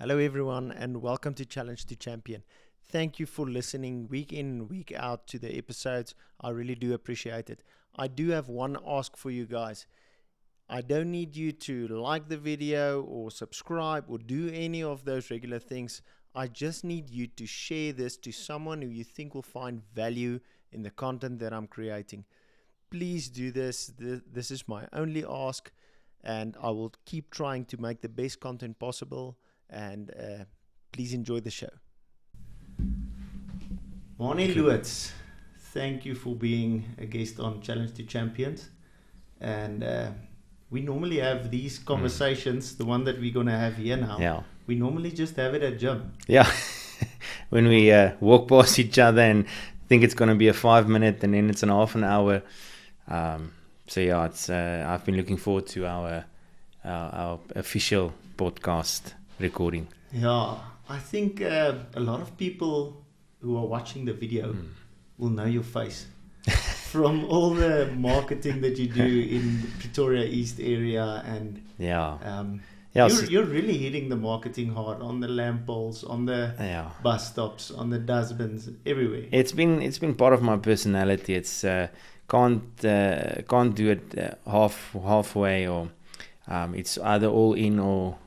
Hello, everyone, and welcome to Challenge to Champion. Thank you for listening week in, week out to the episodes. I really do appreciate it. I do have one ask for you guys. I don't need you to like the video or subscribe or do any of those regular things. I just need you to share this to someone who you think will find value in the content that I'm creating. Please do this. This is my only ask, and I will keep trying to make the best content possible. And please enjoy the show. Manie Loots, thank you for being a guest on Challenge to Champions. And we normally have these conversations, the one that we're going to have here now. Yeah. We normally just have it at gym. Yeah. When we walk past each other and think it's going to be a 5 minute and then it's an half an hour. So yeah, it's I've been looking forward to our official podcast recording. Yeah, I think a lot of people who are watching the video will know your face from all the marketing that you do in the Pretoria East area, and you're really hitting the marketing hard on the lamp poles, on the bus stops, on the dustbins, everywhere. It's been part of my personality. It's can't do it halfway, or it's either all in or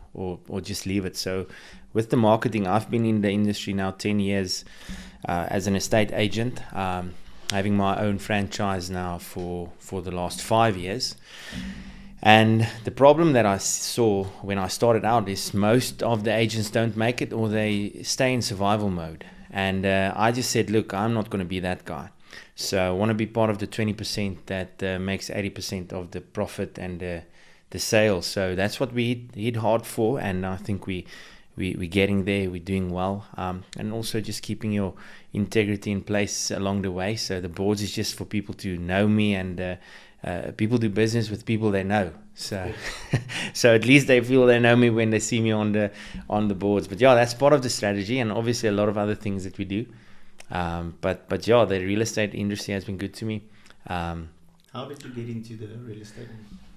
just leave it. So with the marketing, I've been in the industry now 10 years as an estate agent, having my own franchise now for the last 5 years. And the problem that I saw when I started out is most of the agents don't make it, or they stay in survival mode. And I just said, look, I'm not going to be that guy. So I want to be part of the 20% that makes 80% of the profit and the sales. So that's what we hit hard for, and I think we're getting there. We're doing well, and also just keeping your integrity in place along the way. So the boards is just for people to know me, and people do business with people they know. So so at least they feel they know me when they see me on the boards. But yeah, that's part of the strategy, and obviously a lot of other things that we do. But yeah, the real estate industry has been good to me. How did you get into the real estate?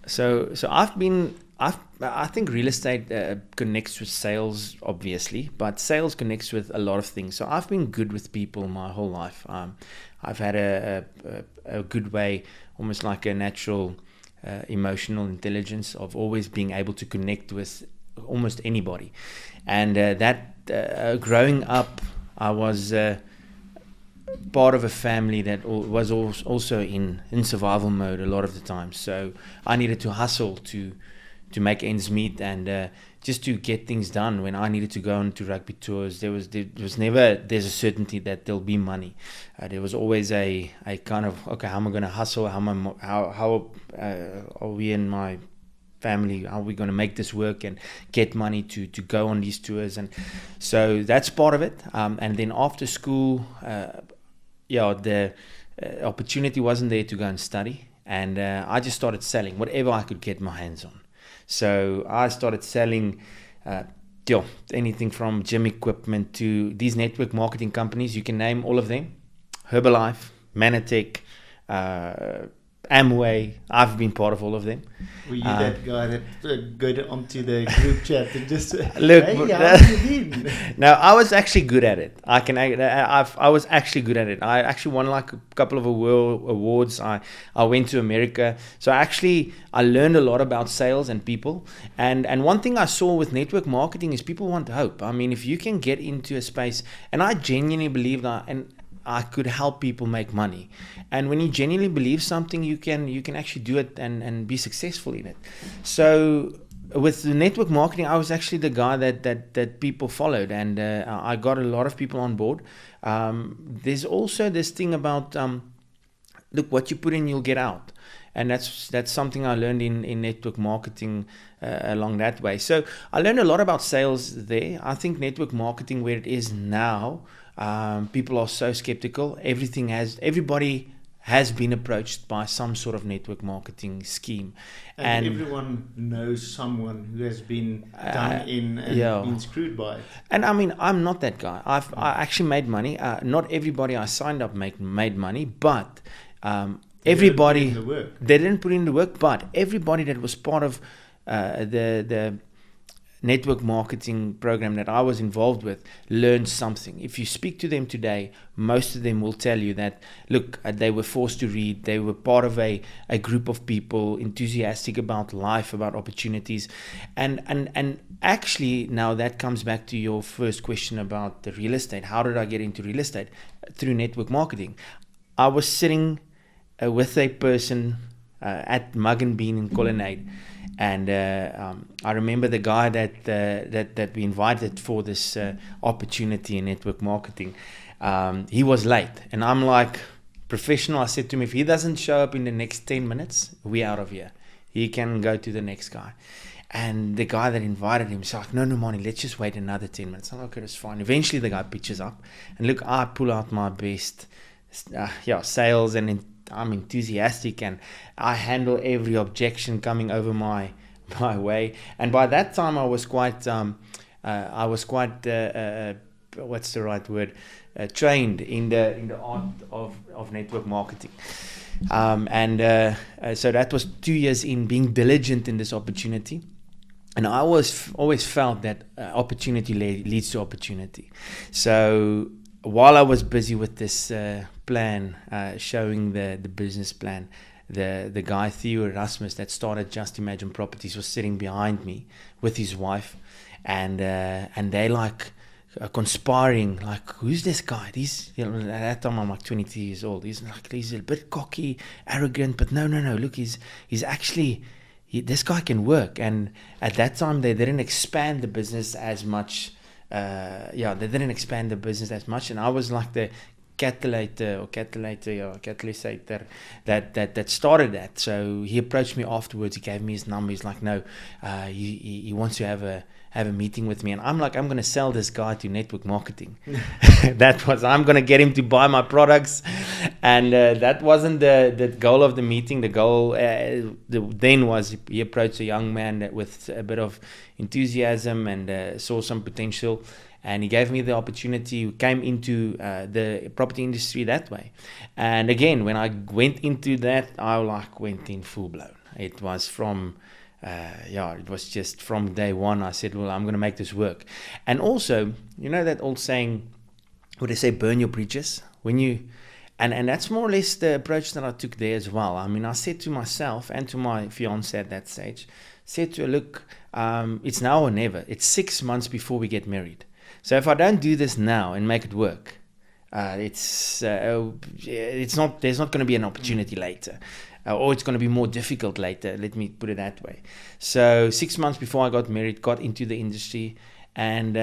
So I think real estate connects with sales, obviously, but sales connects with a lot of things. So I've been good with people my whole life. I've had a good way, almost like a natural emotional intelligence of always being able to connect with almost anybody. And that growing up, I was part of a family that was also in survival mode a lot of the time. So I needed to hustle to make ends meet, and just to get things done. When I needed to go on to rugby tours, there was never there's a certainty that there'll be money. There was always a kind of, okay, how am I going to hustle? How are we in my family, how are we going to make this work and get money to go on these tours? And so that's part of it. And then after school, the opportunity wasn't there to go and study, and I just started selling whatever I could get my hands on. So I started selling anything from gym equipment to these network marketing companies. You can name all of them: Herbalife, Manatech, Amway. I've been part of all of them. Were you that guy that got onto the group chat and just look? Hey, how have you been? No, I was actually good at it. I was actually good at it. I actually won like a couple of awards. I went to America. So I learned a lot about sales and people. And one thing I saw with network marketing is people want hope. I mean, if you can get into a space, and I genuinely believe that, and I could help people make money. And when you genuinely believe something, you can actually do it and be successful in it. So with the network marketing, I was actually the guy that people followed, and I got a lot of people on board. There's also this thing about look, what you put in, you'll get out. And that's something I learned in network marketing along that way. So I learned a lot about sales there. I think network marketing, where it is now, people are so skeptical. Everybody has been approached by some sort of network marketing scheme, and everyone knows someone who has been done in and been screwed by it. And I mean, I'm not that guy. I actually made money. Not everybody I signed up made money, but everybody they didn't put in the work. But everybody that was part of the network marketing program that I was involved with learned something. If you speak to them today, most of them will tell you that, look, they were forced to read, they were part of a group of people enthusiastic about life, about opportunities. And actually, now that comes back to your first question about the real estate. How did I get into real estate? Through network marketing. I was sitting with a person at Mug and Bean in Colonnade. And I remember the guy that we invited for this opportunity in network marketing. He was late, and I'm like, professional. I said to him, if he doesn't show up in the next 10 minutes, we're out of here. He can go to the next guy. And the guy that invited him said, like, no, Manie, let's just wait another 10 minutes. I'm like, okay, that's fine. Eventually, the guy pitches up, and look, I pull out my best, sales and I'm enthusiastic, and I handle every objection coming over my way. And by that time, I was quite what's the right word? Trained in the art of network marketing. So that was 2 years in being diligent in this opportunity. And I always felt that opportunity leads to opportunity. So while I was busy with this plan, showing the business plan, the guy Theo Erasmus that started Just Imagine Properties was sitting behind me with his wife, and they like conspiring, like, who's this guy? At that time I'm like 22 years old. He's a bit cocky, arrogant, but no. Look, he's actually. This guy can work. And at that time they didn't expand the business as much. They didn't expand the business as much, and I was like the catalysator that started that. So he approached me afterwards. He gave me his number. He's like, no, he wants to have a meeting with me. And I'm like, I'm going to sell this guy to network marketing. I'm going to get him to buy my products. And that wasn't the goal of the meeting. The goal then was, he approached a young man with a bit of enthusiasm and saw some potential. And he gave me the opportunity, came into the property industry that way. And again, when I went into that, I went in full blown. It was just from day one. I said, well, I'm going to make this work. And also, you know that old saying, would they say, burn your bridges? And that's more or less the approach that I took there as well. I mean, I said to myself and to my fiance at that stage, said to her, look, it's now or never. It's 6 months before we get married. So if I don't do this now and make it work, there's not going to be an opportunity later, or it's going to be more difficult later. Let me put it that way. So 6 months before I got married, got into the industry, and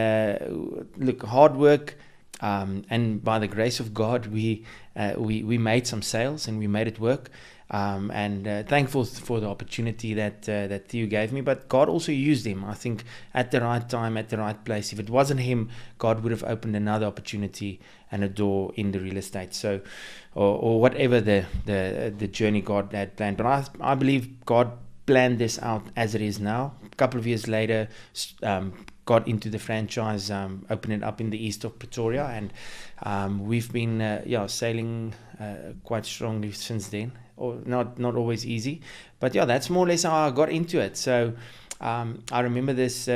look, hard work, and by the grace of God, we made some sales and we made it work. And thankful for the opportunity that Theo gave me, but God also used him, I think, at the right time, at the right place. If it wasn't him, God would have opened another opportunity and a door in the real estate. So, or whatever the journey God had planned. But I believe God planned this out as it is now. A couple of years later, got into the franchise, opened it up in the east of Pretoria, and we've been sailing quite strongly since then. Or not always easy, but that's more or less how I got into it. So I remember this,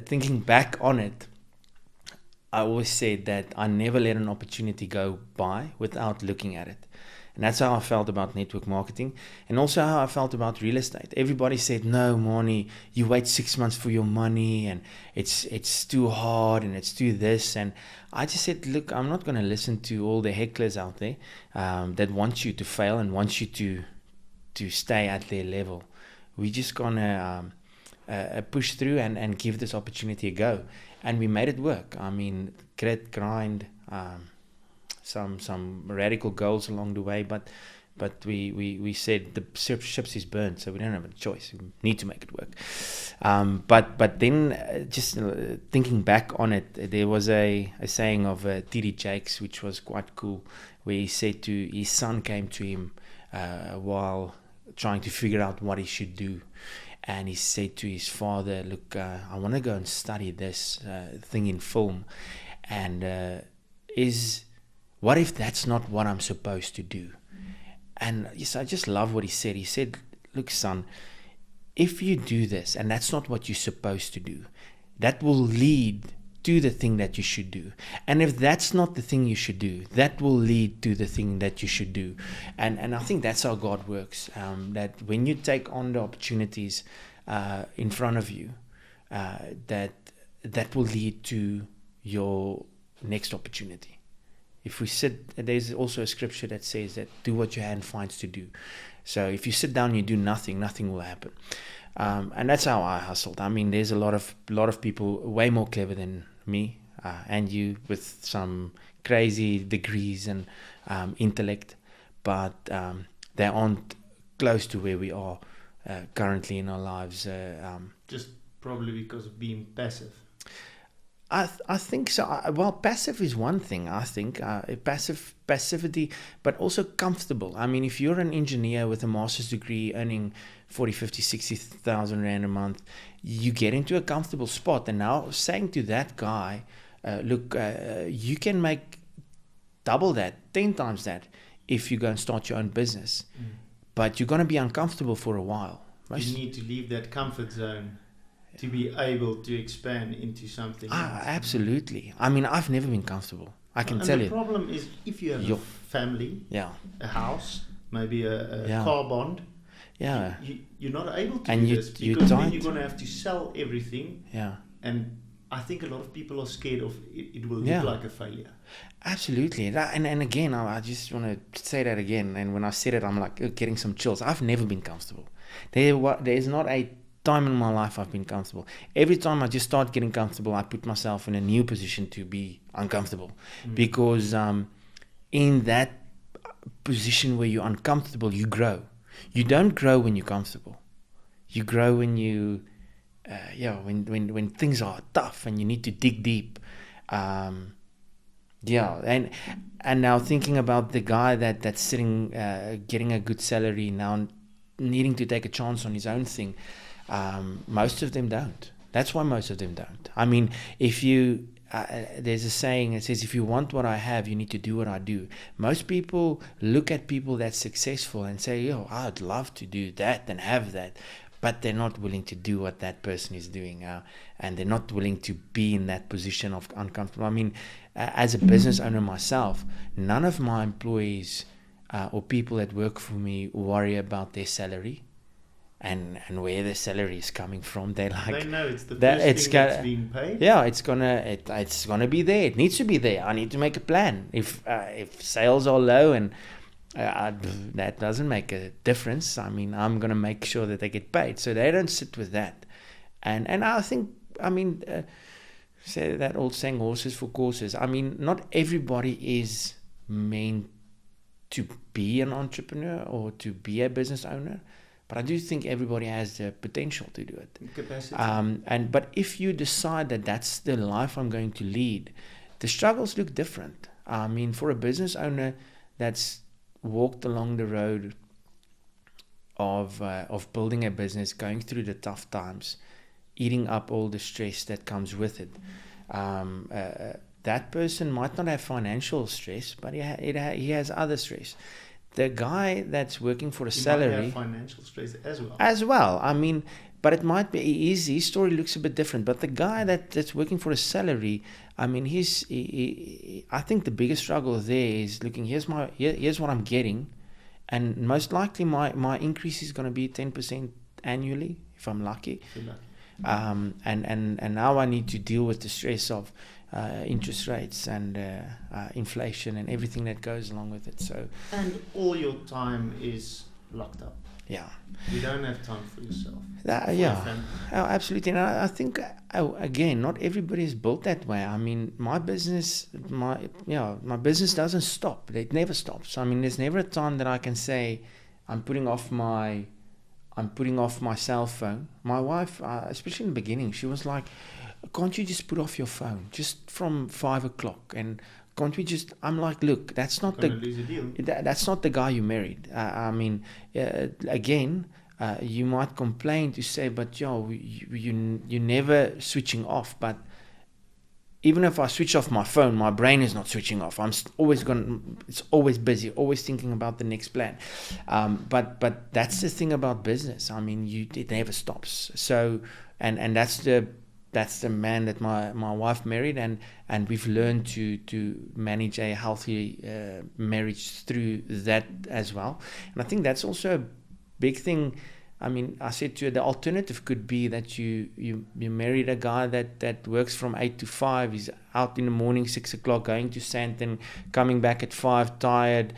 thinking back on it, I always said that I never let an opportunity go by without looking at it. And that's how I felt about network marketing, and also how I felt about real estate. Everybody said, no, Manie, you wait 6 months for your money, and it's too hard, and it's too this. And I just said, look, I'm not going to listen to all the hecklers out there that want you to fail and want you to stay at their level. We're just going to push through and give this opportunity a go. And we made it work. I mean, grit, grind, some radical goals along the way, but we said the ships is burned, so we don't have a choice. We need to make it work. But then just thinking back on it, there was a saying of T.D. Jakes, which was quite cool, where he said to his son, came to him while trying to figure out what he should do. And he said to his father, look, I want to go and study this thing in film. And what if that's not what I'm supposed to do? And yes, I just love what he said. He said, look, son, if you do this and that's not what you're supposed to do, that will lead to the thing that you should do. And if that's not the thing you should do, that will lead to the thing that you should do. And I think that's how God works, that when you take on the opportunities in front of you, that will lead to your next opportunity. If we sit, there's also a scripture that says that do what your hand finds to do. So if you sit down, you do nothing, nothing will happen. And that's how I hustled. I mean, there's a lot of people way more clever than me and you, with some crazy degrees and intellect, but they aren't close to where we are currently in our lives. Just probably because of being passive. I think so. Well, passive is one thing, I think. Passivity, but also comfortable. I mean, if you're an engineer with a master's degree earning 40, 50, 60,000 Rand a month, you get into a comfortable spot. And now saying to that guy, look, you can make double that, 10 times that if you go and start your own business. But you're going to be uncomfortable for a while. You need to leave that comfort zone to be able to expand into something else. Absolutely. I mean, I've never been comfortable. I can tell you. The problem is if you have a family, a house, maybe a car bond, you're not able to do this because then you're going to have to sell everything. Yeah. And I think a lot of people are scared of it will look like a failure. Absolutely. And again, I just want to say that again. And when I said it, I'm like getting some chills. I've never been comfortable. There is not a time in my life I've been comfortable. Every time I just start getting comfortable, I put myself in a new position to be uncomfortable. Because in that position where you're uncomfortable, you grow. You don't grow when you're comfortable. You grow when you when things are tough and you need to dig deep. And now thinking about the guy that's sitting getting a good salary now, needing to take a chance on his own thing. Most of them don't. That's why most of them don't. I mean, if you there's a saying that says, if you want what I have, you need to do what I do. Most people look at people that's successful and say, yo, I'd love to do that and have that, but they're not willing to do what that person is doing, and they're not willing to be in that position of uncomfortable. I mean, as a business owner myself, none of my employees or people that work for me worry about their salary and where the salary is coming from. They know it's the first thing that's being paid. Yeah, it's gonna be there. It needs to be there. I need to make a plan. If sales are low and that doesn't make a difference. I mean, I'm gonna make sure that they get paid. So they don't sit with that. And I think, I mean, say that old saying, horses for courses. I mean, not everybody is meant to be an entrepreneur or to be a business owner. But I do think everybody has the potential to do it. Capacity. But if you decide that that's the life I'm going to lead, the struggles look different. I mean, for a business owner that's walked along the road of building a business, going through the tough times, eating up all the stress that comes with it, that person might not have financial stress, but he has other stress. The guy that's working for a salary might have financial stress as well. As well. I mean, but it might be easy. His story looks a bit different. But the guy that's working for a salary, I mean, I think the biggest struggle there is looking. Here's what I'm getting, and most likely my increase is going to be 10% annually if I'm lucky. And now I need to deal with the stress of interest rates and inflation and everything that goes along with it. So, and all your time is locked up. Yeah, you don't have time for yourself. Absolutely. And I think again, not everybody is built that way. I mean, my business doesn't stop. It never stops. I mean, there's never a time that I can say I'm putting off my cell phone. My wife, especially in the beginning, she was like, can't you just put off your phone just from 5 o'clock? And can't we just, I'm like, look, that's not that's not the guy you married. I mean, again, you might complain to say, but you never switching off. But even if I switch off my phone, my brain is not switching off. it's always busy, always thinking about the next plan. But that's the thing about business. I mean, it never stops. So, and that's the that's the man that my wife married, and we've learned to manage a healthy marriage through that as well. And I think that's also a big thing. I mean, I said to her, the alternative could be that you married a guy that works from 8 to 5. He's out in the morning, 6 o'clock, going to Sandton, coming back at 5, tired,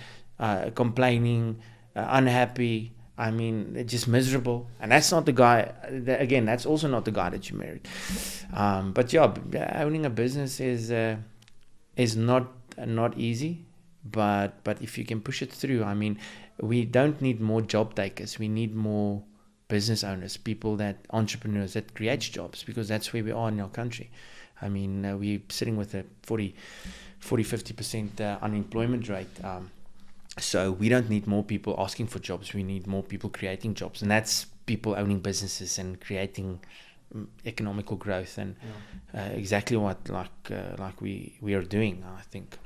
complaining, unhappy. I mean, just miserable. And that's not the guy, again, that's also not the guy that you married. But yeah, owning a business is not easy. But if you can push it through, I mean, we don't need more job takers. We need more business owners, entrepreneurs that create jobs, because that's where we are in our country. I mean, we're sitting with a 50% unemployment rate. So we don't need more people asking for jobs. We need more people creating jobs. And that's people owning businesses and creating economical growth, and exactly what like we are doing, I think.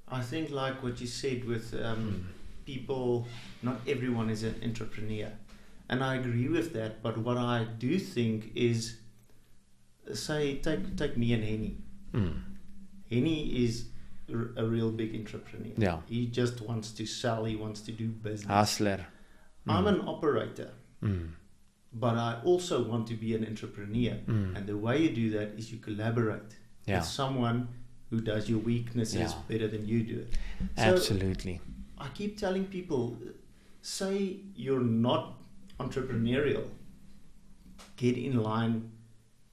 I think like what you said with people, not everyone is an entrepreneur. And I agree with that, but what I do think is, say, take me and Henny. Henny is a real big entrepreneur. Yeah. He just wants to sell, he wants to do business. Hustler. I'm an operator, but I also want to be an entrepreneur. And the way you do that is you collaborate with someone who does your weaknesses better than you do it. Absolutely. So I keep telling people, say you're not entrepreneurial, get in line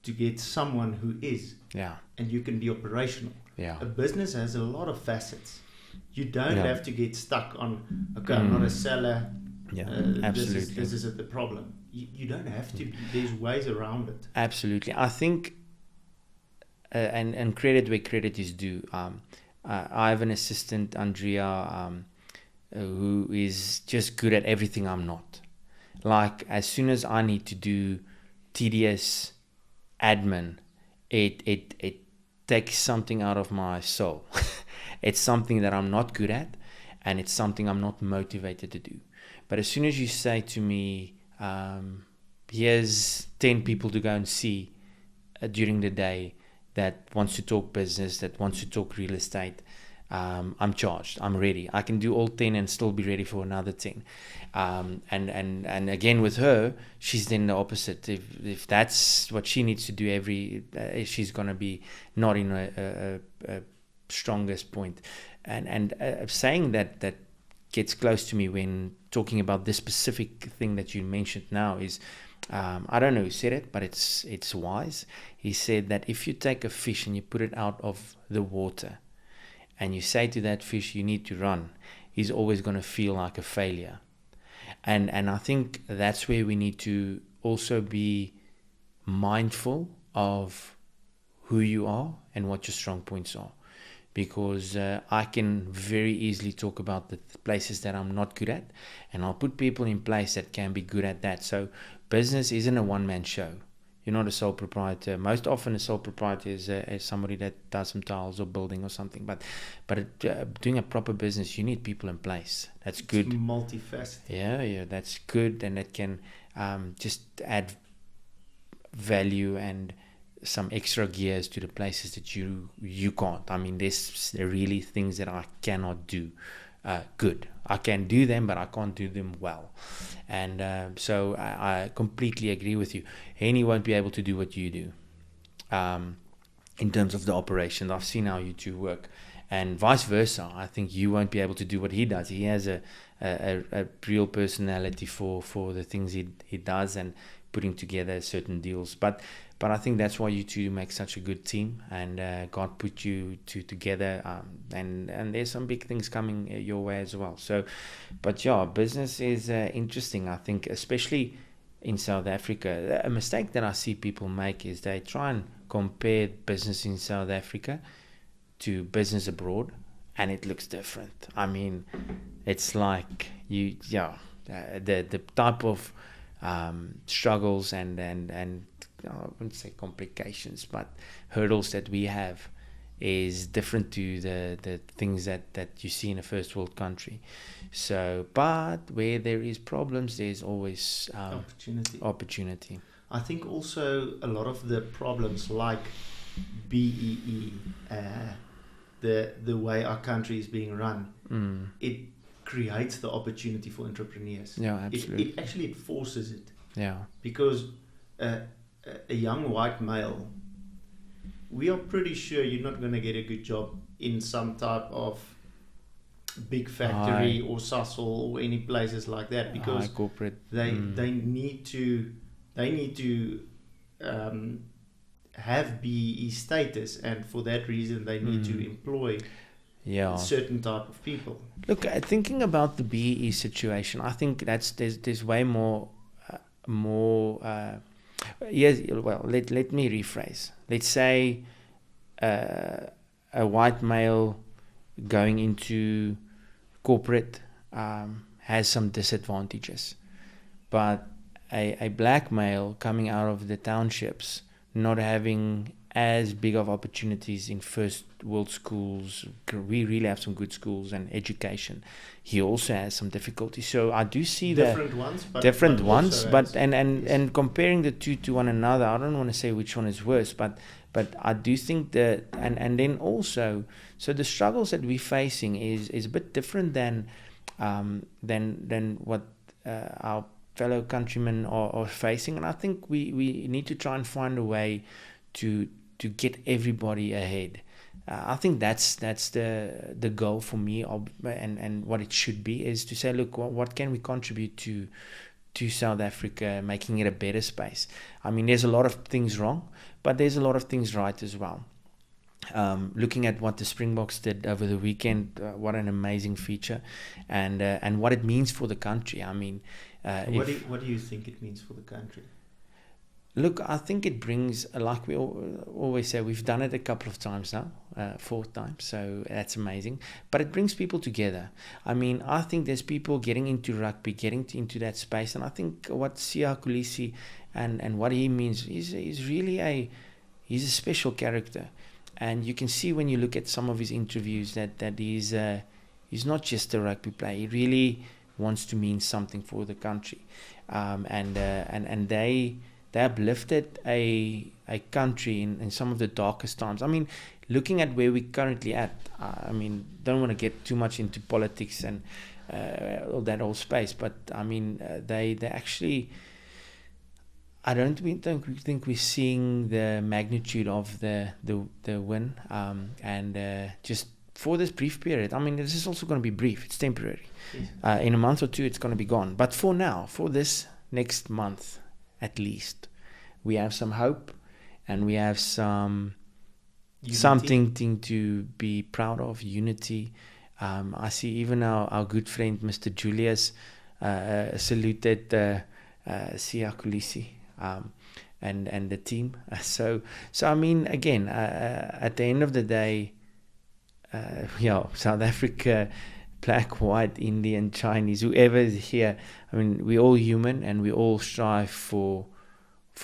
to get someone who is, and you can be operational. A business has a lot of facets. You don't have to get stuck on, okay, I'm not a seller, absolutely. this is the problem. You don't have to be. There's ways around it. Absolutely. I think and credit where credit is due. I have an assistant, Andrea, who is just good at everything I'm not. Like, as soon as I need to do tedious admin, it takes something out of my soul. It's something that I'm not good at, and it's something I'm not motivated to do. But as soon as you say to me, here's 10 people to go and see during the day that wants to talk business, that wants to talk real estate, I'm charged. I'm ready. I can do all 10 and still be ready for another 10. And again, with her, she's then the opposite. If that's what she needs to do she's going to be not in a strongest point. And saying that gets close to me when talking about this specific thing that you mentioned now is, I don't know who said it, but it's wise. He said that if you take a fish and you put it out of the water and you say to that fish, you need to run, he's always going to feel like a failure. And I think that's where we need to also be mindful of who you are and what your strong points are. Because I can very easily talk about the places that I'm not good at, and I'll put people in place that can be good at that. So business isn't a one-man show. You're not a sole proprietor. Most often a sole proprietor is somebody that does some tiles or building or something. But doing a proper business, you need people in place. That's good. It's multifaceted. Yeah, that's good, and it can just add value and some extra gears to the places that you can't. I mean, there's really things that I cannot do good. I can do them, but I can't do them well. And so I completely agree with you. Henny won't be able to do what you do in terms of the operation. I've seen how you two work, and vice versa. I think you won't be able to do what he does. He has a real personality for the things he does and putting together certain deals. But I think that's why you two make such a good team, and God put you two together, and there's some big things coming your way as well. So, but yeah, business is interesting. I think, especially in South Africa, a mistake that I see people make is they try and compare business in South Africa to business abroad, and it looks different. I mean, it's like the type of struggles and I wouldn't say complications, but hurdles that we have is different to the things that you see in a first world country. So, but where there is problems, there's always opportunity. I think also a lot of the problems like BEE, the way our country is being run, it creates the opportunity for entrepreneurs. Yeah, absolutely. It actually forces it. Yeah. Because a young white male, we are pretty sure you're not going to get a good job in some type of big factory or Sasol or any places like that, because corporate. they need to have BEE status, and for that reason they need to employ certain type of people. Look, thinking about the BEE situation, I think there's way more. Yes, well, let me rephrase. Let's say a white male going into corporate has some disadvantages, but a black male coming out of the townships not having as big of opportunities in first world schools, we really have some good schools and education, he also has some difficulties. So I do see different ones, and comparing the two to one another, I don't want to say which one is worse, but I do think that, and then also, so the struggles that we're facing is a bit different than what our fellow countrymen are facing, and I think we need to try and find a way to get everybody ahead. I think that's the goal for me, and what it should be is to say, look, what can we contribute to South Africa, making it a better space. I mean, there's a lot of things wrong, but there's a lot of things right as well. Looking at what the Springboks did over the weekend, what an amazing feature, and what it means for the country. I mean, what do you think it means for the country? Look, I think it brings, like we always say, we've done it a couple of times now, 4th time, so that's amazing. But it brings people together. I mean, I think there's people getting into rugby, getting into that space, and I think what Siya Kolisi and what he means, he's really he's a special character. And you can see when you look at some of his interviews that he's not just a rugby player. He really wants to mean something for the country, and they uplifted a country in some of the darkest times. I mean, looking at where we're currently at, I mean, don't want to get too much into politics and all that whole space, but I mean, they actually, I don't think we're seeing the magnitude of the win, and just for this brief period. I mean, this is also going to be brief. It's temporary. In a month or two, it's going to be gone. But for now, for this next month, at least, we have some hope, and we have something to be proud of. Unity. I see even our good friend Mr. Julius saluted Siya Kolisi and the team. So I mean, again, at the end of the day, South Africa, black, white, Indian, Chinese, whoever is here, I mean, we're all human, and we all strive for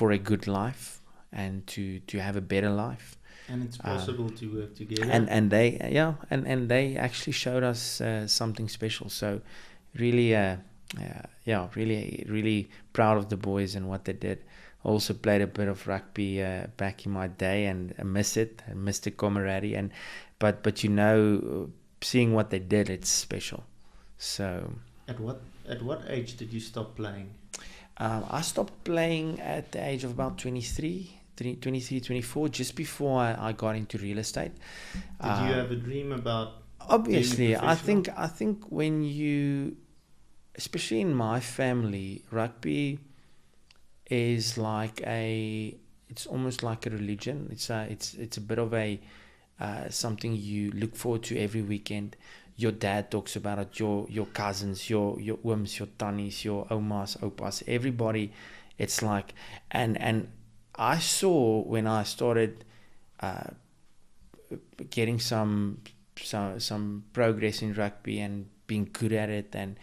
a good life and to have a better life. And it's possible to work together. And they actually showed us something special. So really, really proud of the boys and what they did. Also played a bit of rugby back in my day, and I miss it. I miss the camaraderie, but you know, seeing what they did, it's special. So at what age did you stop playing? I stopped playing at the age of about 23, 24, just before I got into real estate. Did you have a dream about? Obviously, I think when you, especially in my family, rugby is like it's almost like a religion. It's a bit of a something you look forward to every weekend. Your dad talks about it, your cousins, your ooms, your tannies, your omas, opas, everybody. It's like, and I saw when I started getting some progress in rugby and being good at it, and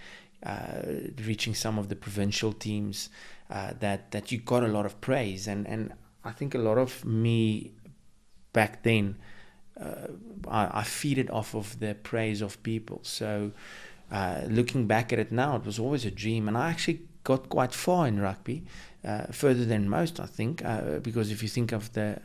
reaching some of the provincial teams, that you got a lot of praise, and I think a lot of me back then, I feeded off of the praise of people. So looking back at it now, it was always a dream, and I actually got quite far in rugby. further than most, I think, because if you think of the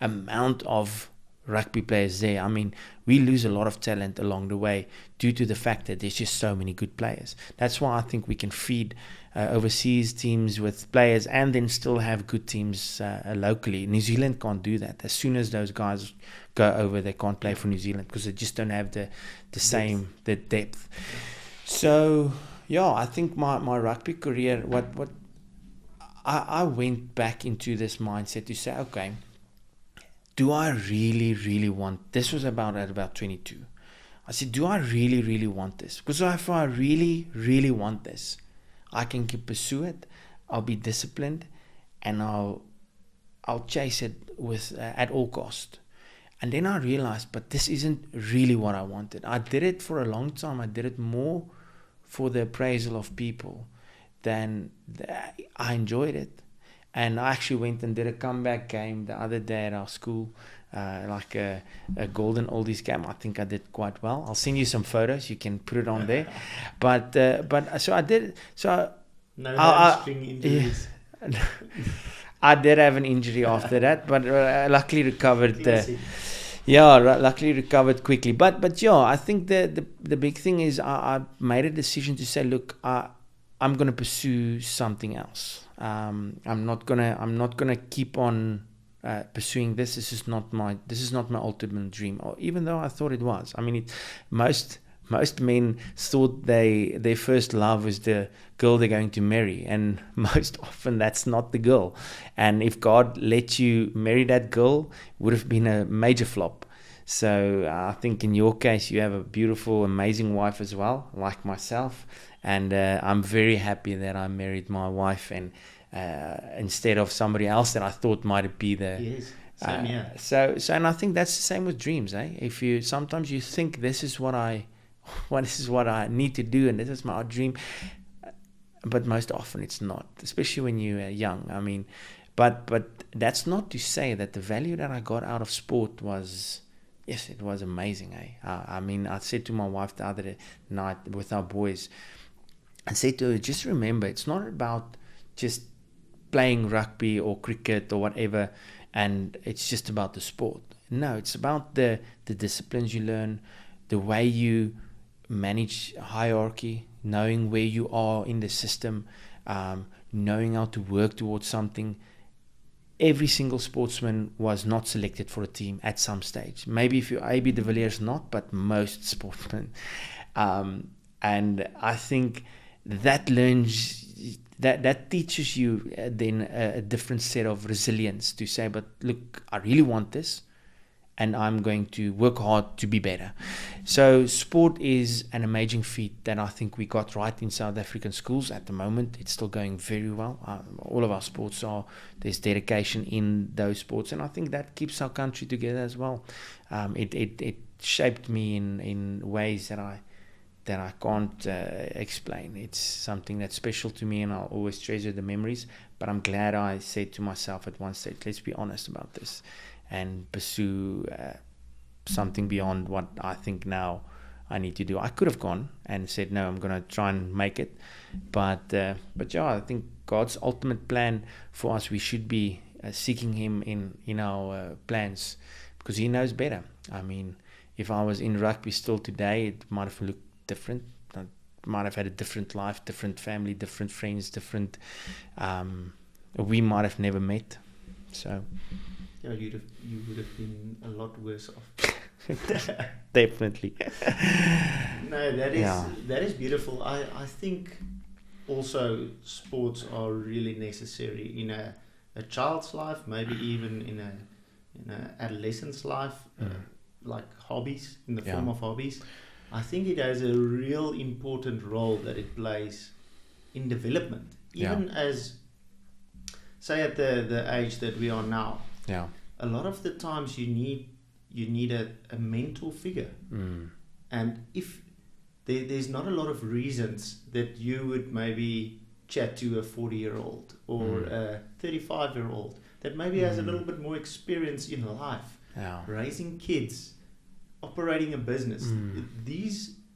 amount of rugby players there, I mean, we lose a lot of talent along the way due to the fact that there's just so many good players. That's why I think we can feed overseas teams with players and then still have good teams locally. New Zealand can't do that. As soon as those guys go over, they can't play for New Zealand because they just don't have the depth. So yeah, I think my rugby career, I went back into this mindset to say, okay, do I really, really want, this was at about 22. I said, do I really, really want this? Because if I really, really want this, I can pursue it. I'll be disciplined, and I'll chase it with at all cost. And then I realized, but this isn't really what I wanted. I did it for a long time. I did it more for the appraisal of people than I enjoyed it. And I actually went and did a comeback game the other day at our school, like a golden oldies game. I think I did quite well. I'll send you some photos. You can put it on there. But so I did. So no hamstring injuries. Yeah. I did have an injury after that, but luckily recovered. Luckily recovered quickly. But yeah, I think the big thing is I made a decision to say, look, I'm going to pursue something else. I'm not gonna keep on pursuing this. This is not my ultimate dream. Or even though I thought it was. I mean, most men thought their first love was the girl they're going to marry, and most often that's not the girl. And if God let you marry that girl, it would have been a major flop. So I think in your case, you have a beautiful, amazing wife as well, like myself. And I'm very happy that I married my wife, and instead of somebody else that I thought might be the. Yes, same here. So and I think that's the same with dreams, eh? If you sometimes you think this is what I need to do, and this is my dream, but most often it's not, especially when you're young. I mean, but that's not to say that the value that I got out of sport was. Yes, it was amazing, eh? I mean, I said to my wife the other night with our boys, and said to her, just remember, it's not about just playing rugby or cricket or whatever, and it's just about the sport. No, it's about the disciplines you learn, the way you manage hierarchy, knowing where you are in the system, knowing how to work towards something. Every single sportsman was not selected for a team at some stage. Maybe if you're AB de Villiers, not, but most sportsmen. And I think that teaches you then a different set of resilience to say, but look, I really want this, and I'm going to work hard to be better. So sport is an amazing feat that I think we got right in South African schools at the moment. It's still going very well. All of our sports there's dedication in those sports, and I think that keeps our country together as well. It shaped me in ways that I can't explain. It's something that's special to me, and I'll always treasure the memories. But I'm glad I said to myself at one stage, let's be honest about this and pursue something beyond what I think now I need to do. I could have gone and said, no, I'm going to try and make it. But yeah, I think God's ultimate plan for us, we should be seeking Him in our plans, because He knows better. I mean, if I was in rugby still today, it might have looked different. I might have had a different life, different family, different friends, different. We might have never met. So. Yeah, you would have been a lot worse off. Definitely. No, that is beautiful. I think also sports are really necessary in a child's life, maybe even in a adolescent's life, like hobbies, in the form of hobbies. I think it has a real important role that it plays in development, even as, say, at the age that we are now. Yeah. A lot of the times you need a mentor figure, and if there's not a lot of reasons that you would maybe chat to a 40-year-old or a 35-year-old that maybe has a little bit more experience in life, raising kids, operating a business.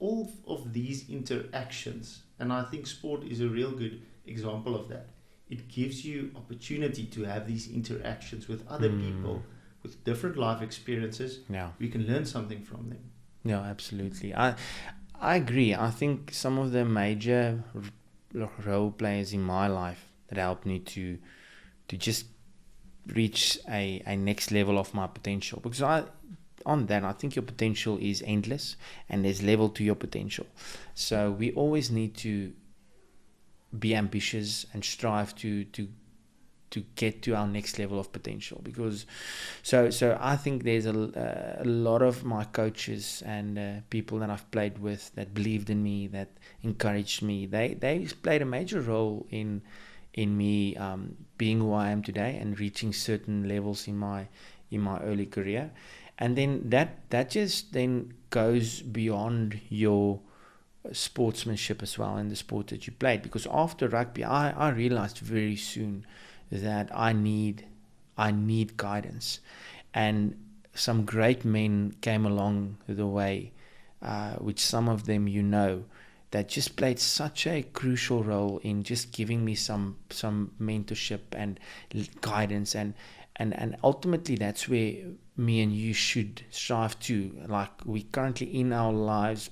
All of these interactions And I think sport is a real good example of that. It gives you opportunity to have these interactions with other people with different life experiences. Yeah. We can learn something from them. Yeah, absolutely. I agree. I think some of the major role players in my life that helped me to just reach a next level of my potential, because I think your potential is endless and there's level to your potential. So we always need to be ambitious and strive to get to our next level of potential, because so I think there's a lot of my coaches and people that I've played with that believed in me, that encouraged me. They played a major role in me being who I am today and reaching certain levels in my early career. And then that just then goes beyond your sportsmanship as well in the sport that you played, because after rugby I realized very soon that I need guidance, and some great men came along the way, which some of them that just played such a crucial role in just giving me some mentorship and guidance, and ultimately that's where me and you should strive to. Like, we currently in our lives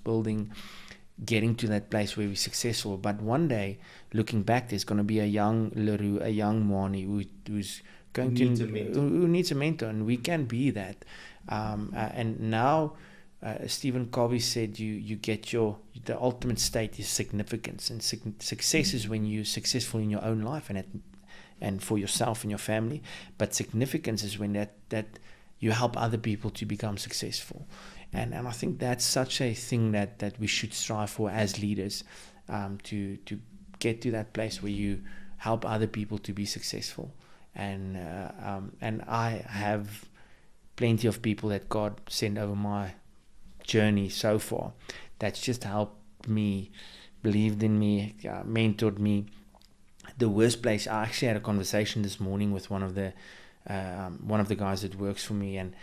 getting to that place where we're successful, but one day looking back, there's going to be a young Leroux, a young Manie who's going who needs a mentor, and we can be that. And now Stephen Covey said you get the ultimate state is significance, and success is when you're successful in your own life and for yourself and your family, but significance is when that you help other people to become successful. And I think that's such a thing that we should strive for as leaders, to get to that place where you help other people to be successful. And I have plenty of people that God sent over my journey so far that's just helped me, believed in me, mentored me. The worst place, I actually had a conversation this morning with one of the guys that works for me, and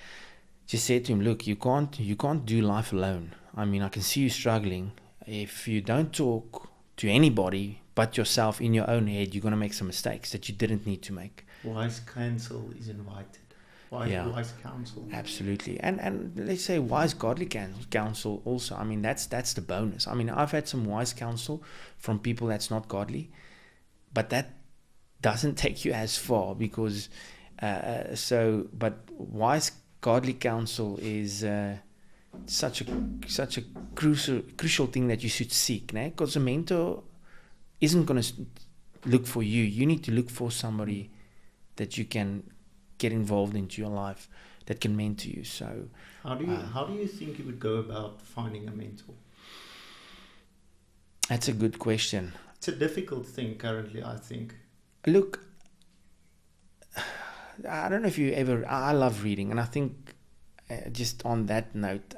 just said to him, look, you can't do life alone. I mean, I can see you struggling. If you don't talk to anybody but yourself in your own head, you're going to make some mistakes that you didn't need to make. Wise counsel is invited. Wise counsel. Absolutely. And let's say wise godly counsel also. I mean, that's the bonus. I mean, I've had some wise counsel from people that's not godly, but that doesn't take you as far, because but wise godly counsel is such a crucial thing that you should seek, because a mentor isn't going to look for you. You need to look for somebody that you can get involved into your life, that can mentor you. So how do you think you would go about finding a mentor? That's a good question. It's a difficult thing currently, I think. Look, I don't know if you ever... I love reading, and I think just on that note,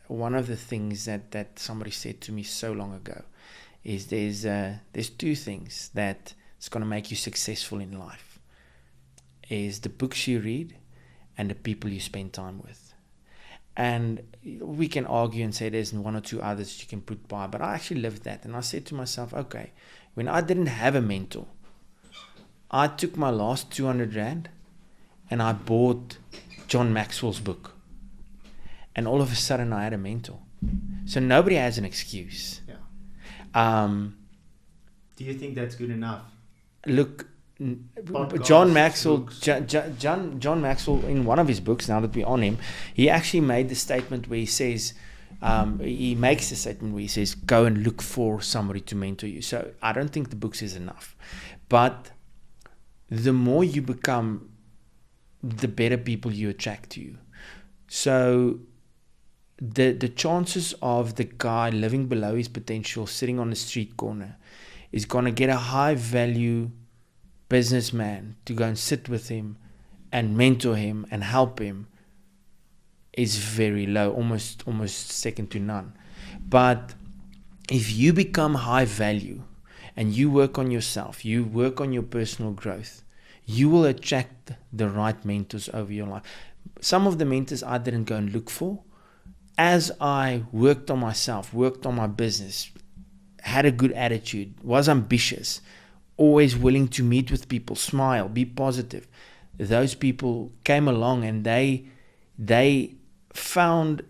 one of the things that somebody said to me so long ago is there's two things that is going to make you successful in life. Is the books you read and the people you spend time with. And we can argue and say there's one or two others you can put by, but I actually lived that. And I said to myself, okay, when I didn't have a mentor, I took my last 200 Rand and I bought John Maxwell's book. And all of a sudden I had a mentor. So nobody has an excuse. Yeah. Do you think that's good enough? Look, Podcasts, John Maxwell, John Maxwell, in one of his books, now that we're on him, he actually made the statement where he says, he makes the statement where he says, go and look for somebody to mentor you. So I don't think the books is enough. But the more you become, the better people you attract to you. So the chances of the guy living below his potential, sitting on the street corner, is going to get a high value businessman to go and sit with him and mentor him and help him is very low, almost second to none. But if you become high value and you work on yourself, you work on your personal growth, you will attract the right mentors over your life. Some of the mentors I didn't go and look for. As I worked on myself, worked on my business, had a good attitude, was ambitious, always willing to meet with people, smile, be positive, those people came along and they found,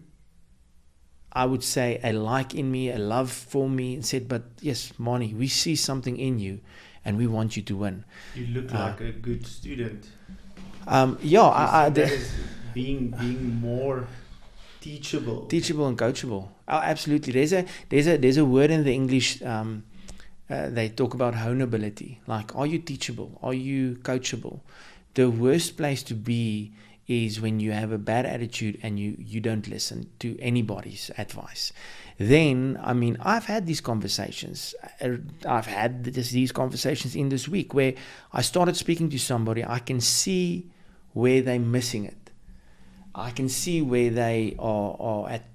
I would say, a like in me, a love for me, and said, but yes, Manie, we see something in you and we want you to win. You look like a good student. That is being more teachable and coachable. Oh, absolutely. There's a word in the English, they talk about honorability. Like, are you teachable? Are you coachable? The worst place to be is when you have a bad attitude and you don't listen to anybody's advice. Then, I mean, I've had these conversations. I've had these conversations in this week where I started speaking to somebody. I can see where they're missing it. I can see where they are at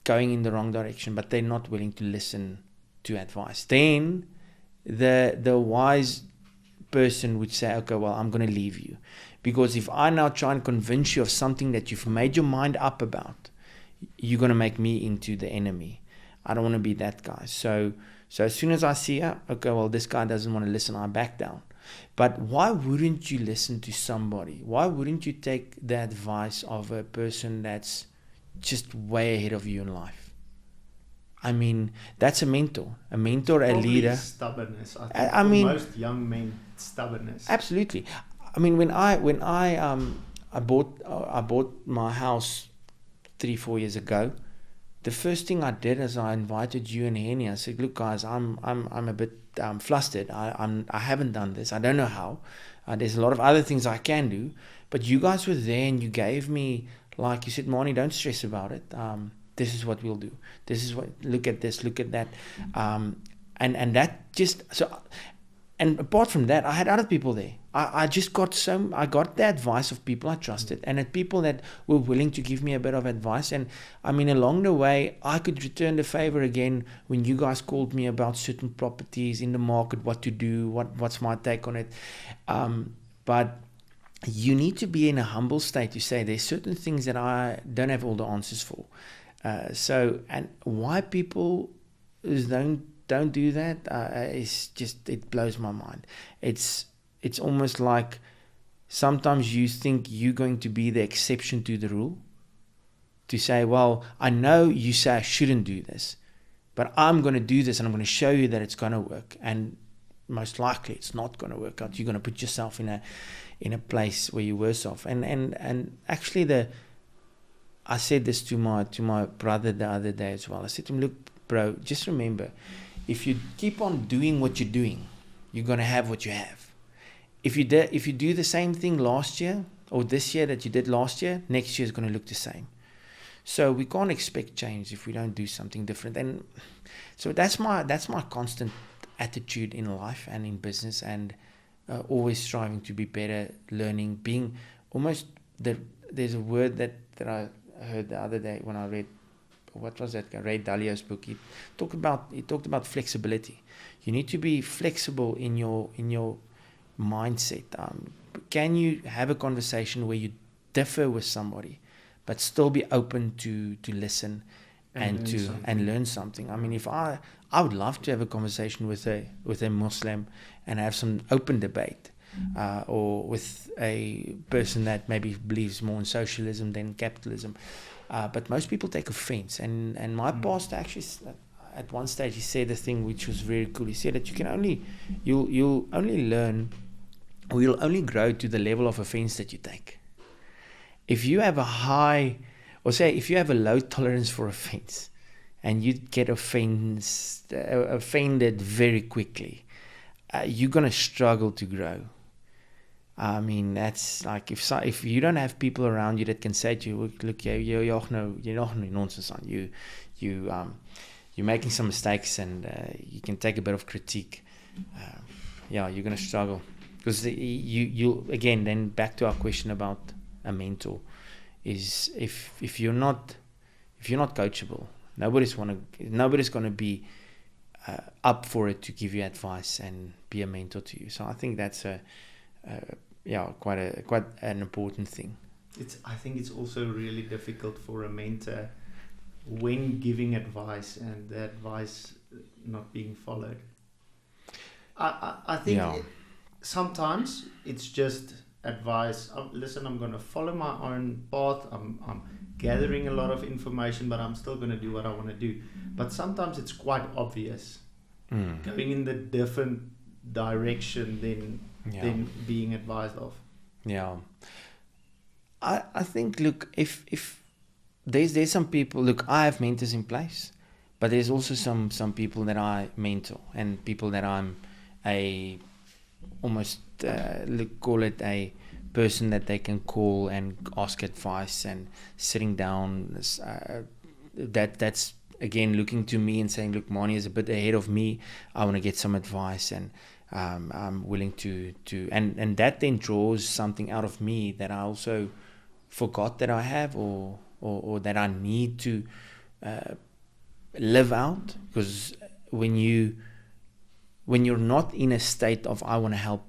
going in the wrong direction, but they're not willing to listen to advice. Then the wise person would say, okay, well, I'm going to leave you. Because if I now try and convince you of something that you've made your mind up about, you're going to make me into the enemy. I don't want to be that guy. So as soon as I see, okay, well, this guy doesn't want to listen, I back down. But why wouldn't you listen to somebody? Why wouldn't you take the advice of a person that's just way ahead of you in life? I mean, that's a mentor, a leader. Stubbornness. I mean, most young men, stubbornness. Absolutely. I mean, when I bought my house 3-4 years ago, the first thing I did is I invited you and Henny. I said, look, guys, I'm a bit flustered. I haven't done this. I don't know how. There's a lot of other things I can do, but you guys were there and you gave me, like you said, Manie, don't stress about it. This is what we'll do. This is what, look at this, look at that. And that just, so, and apart from that, I had other people there. I got the advice of people I trusted and at people that were willing to give me a bit of advice. And I mean, along the way, I could return the favor again when you guys called me about certain properties in the market, what to do, what's my take on it. But you need to be in a humble state to say there's certain things that I don't have all the answers for. And why people don't do that, it's just, it blows my mind. It's almost like sometimes you think you're going to be the exception to the rule. To say, well, I know you say I shouldn't do this, but I'm going to do this and I'm going to show you that it's going to work. And most likely it's not going to work out. You're going to put yourself in a place where you're worse off. And actually I said this to my brother the other day as well. I said to him, look, bro, just remember, if you keep on doing what you're doing, you're going to have what you have. If you do the same thing last year or this year that you did last year, next year is going to look the same. So we can't expect change if we don't do something different. And so that's my constant attitude in life and in business, and always striving to be better, learning, being almost there's a word that I heard the other day when I read, what was that? Ray Dalio's book. He talked about flexibility. You need to be flexible in your mindset. Can you have a conversation where you differ with somebody, but still be open to listen and learn something? I mean, if I would love to have a conversation with a Muslim and have some open debate, or with a person that maybe believes more in socialism than capitalism. But most people take offense. And my pastor actually, at one stage, he said a thing which was very cool. He said that you'll only learn, or you'll only grow to the level of offense that you take. If you have if you have a low tolerance for offense, and you get offended very quickly, you're going to struggle to grow. I mean, that's like if you don't have people around you that can say to you, look, you're no nonsense on you, you're making some mistakes, and you can take a bit of critique. You're going to struggle, because you again, then back to our question about a mentor, is if you're not coachable, nobody's going to be up for it to give you advice and be a mentor to you. So I think that's quite an important thing. I think it's also really difficult for a mentor when giving advice, and the advice not being followed. I think sometimes it's just advice. Listen, I'm going to follow my own path. I'm gathering a lot of information, but I'm still going to do what I want to do. But sometimes it's quite obvious going in the different direction than being advised of. Yeah. I think, look, if there's some people, look, I have mentors in place, but there's also some people that I mentor and people that I'm almost call it a person that they can call and ask advice, and sitting down, that's again looking to me and saying, look, Manie is a bit ahead of me, I want to get some advice, and I'm willing to and that then draws something out of me that I also forgot that I have, or that I need to live out. Because when you're not in a state of I want to help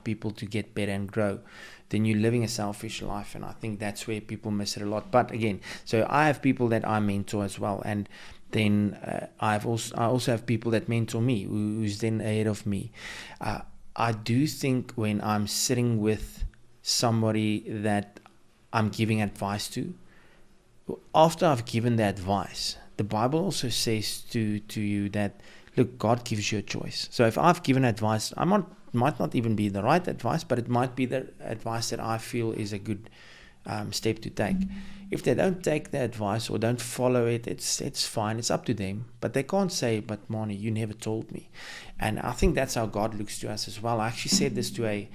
people to get better and grow, then you're living a selfish life, and I think that's where people miss it a lot. But again, so I have people that I mentor as well, and then I also have people that mentor me, who's then ahead of me. I do think when I'm sitting with somebody that I'm giving advice to, after I've given the advice, the Bible also says to you that, look, God gives you a choice. So if I've given advice, might not even be the right advice, but it might be the advice that I feel is a good step to take. If they don't take the advice or don't follow it, it's fine. It's up to them. But they can't say, but Manie, you never told me. And I think that's how God looks to us as well. I actually said this to a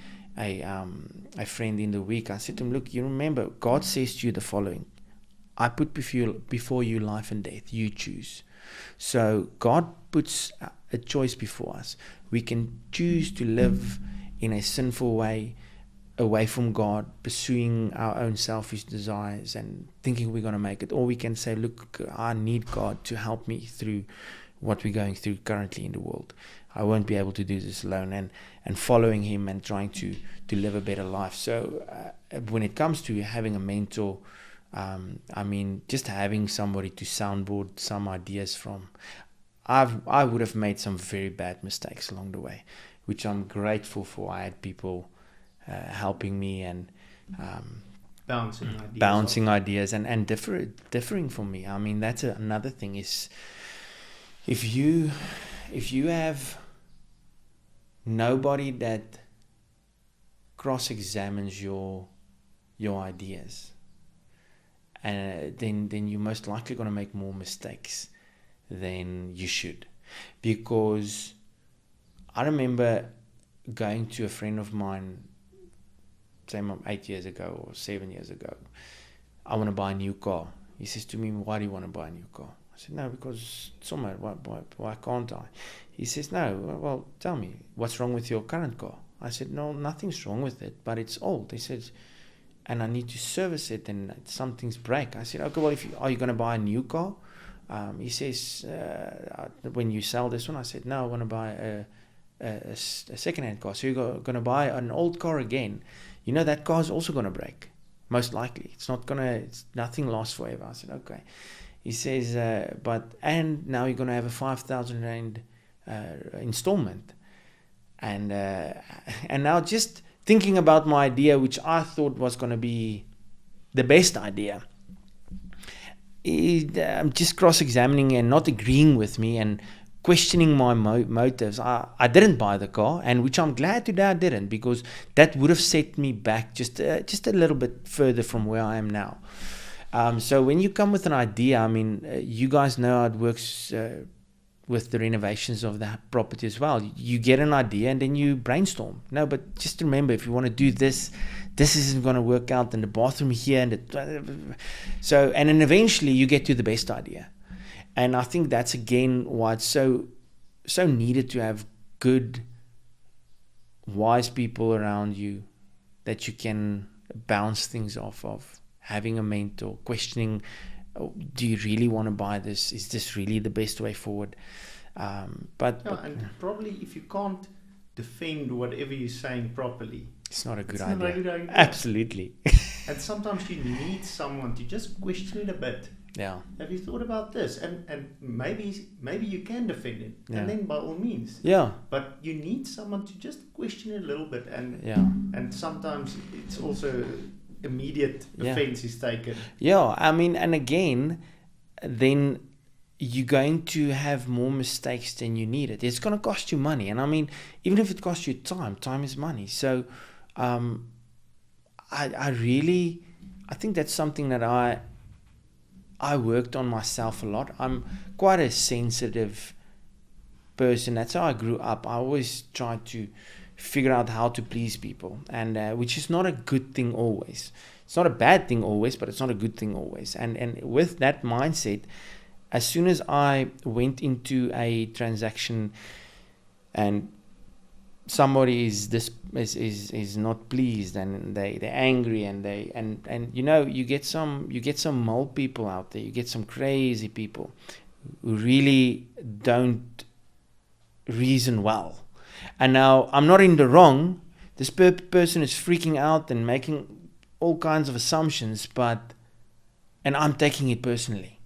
friend in the week. I said to him, look, you remember, God says to you the following: I put before you life and death. You choose. So God puts a choice before us. We can choose to live in a sinful way, away from God, pursuing our own selfish desires and thinking we're going to make it. Or we can say, look, I need God to help me through what we're going through currently in the world. I won't be able to do this alone, and following Him and trying to live a better life. So when it comes to having a mentor, I mean, just having somebody to soundboard some ideas from. I would have made some very bad mistakes along the way, which I'm grateful for. I had people helping me and bouncing ideas and differing from me. I mean, that's another thing, is if you have nobody that cross-examines your ideas, then you're most likely going to make more mistakes than you should. Because I remember going to a friend of mine, say 8 years ago or 7 years ago. I want to buy a new car. He says to me, why do you want to buy a new car? I said, no, because somewhere, why can't I? He says, no, well, tell me, what's wrong with your current car? I said, no, nothing's wrong with it, but it's old. He said, and I need to service it, and something's break. I said, okay, well, are you going to buy a new car? He says, when you sell this one? I said, no, I want to buy a second-hand car. So you're going to buy an old car again. You know, that car is also going to break, most likely. Nothing lasts forever. I said, okay. He says, and now you're going to have a 5,000 Rand installment. And now just thinking about my idea, which I thought was going to be the best idea, I'm just cross-examining and not agreeing with me and questioning my motives. I didn't buy the car, and which I'm glad today I didn't, because that would have set me back just a little bit further from where I am now. So when you come with an idea, I mean, you guys know how it works with the renovations of the property as well. You get an idea and then you brainstorm. No, but just remember, if you want to do this isn't going to work out, and the bathroom here, and and then eventually you get to the best idea. And I think that's again why it's so needed to have good, wise people around you that you can bounce things off of. Having a mentor, questioning, do you really want to buy this? Is this really the best way forward? And probably if you can't defend whatever you're saying properly, it's not a good idea. Absolutely. And sometimes you need someone to just question it a bit. Yeah. Have you thought about this? And maybe you can defend it, Yeah. and then by all means. Yeah. But you need someone to just question it a little bit, and sometimes it's also immediate offense is taken. Yeah, I mean, and again, then you're going to have more mistakes than you need it. It's going to cost you money. And I mean, even if it costs you time is money. So I think that's something that I worked on myself a lot. I'm quite a sensitive person. That's how I grew up. I always tried to figure out how to please people, and which is not a good thing always. It's not a bad thing always, but it's not a good thing always. And with that mindset, as soon as I went into a transaction and somebody is not pleased and they're angry and you get some mole people out there, you get some crazy people who really don't reason well. And now I'm not in the wrong. This person is freaking out and making all kinds of assumptions, and I'm taking it personally.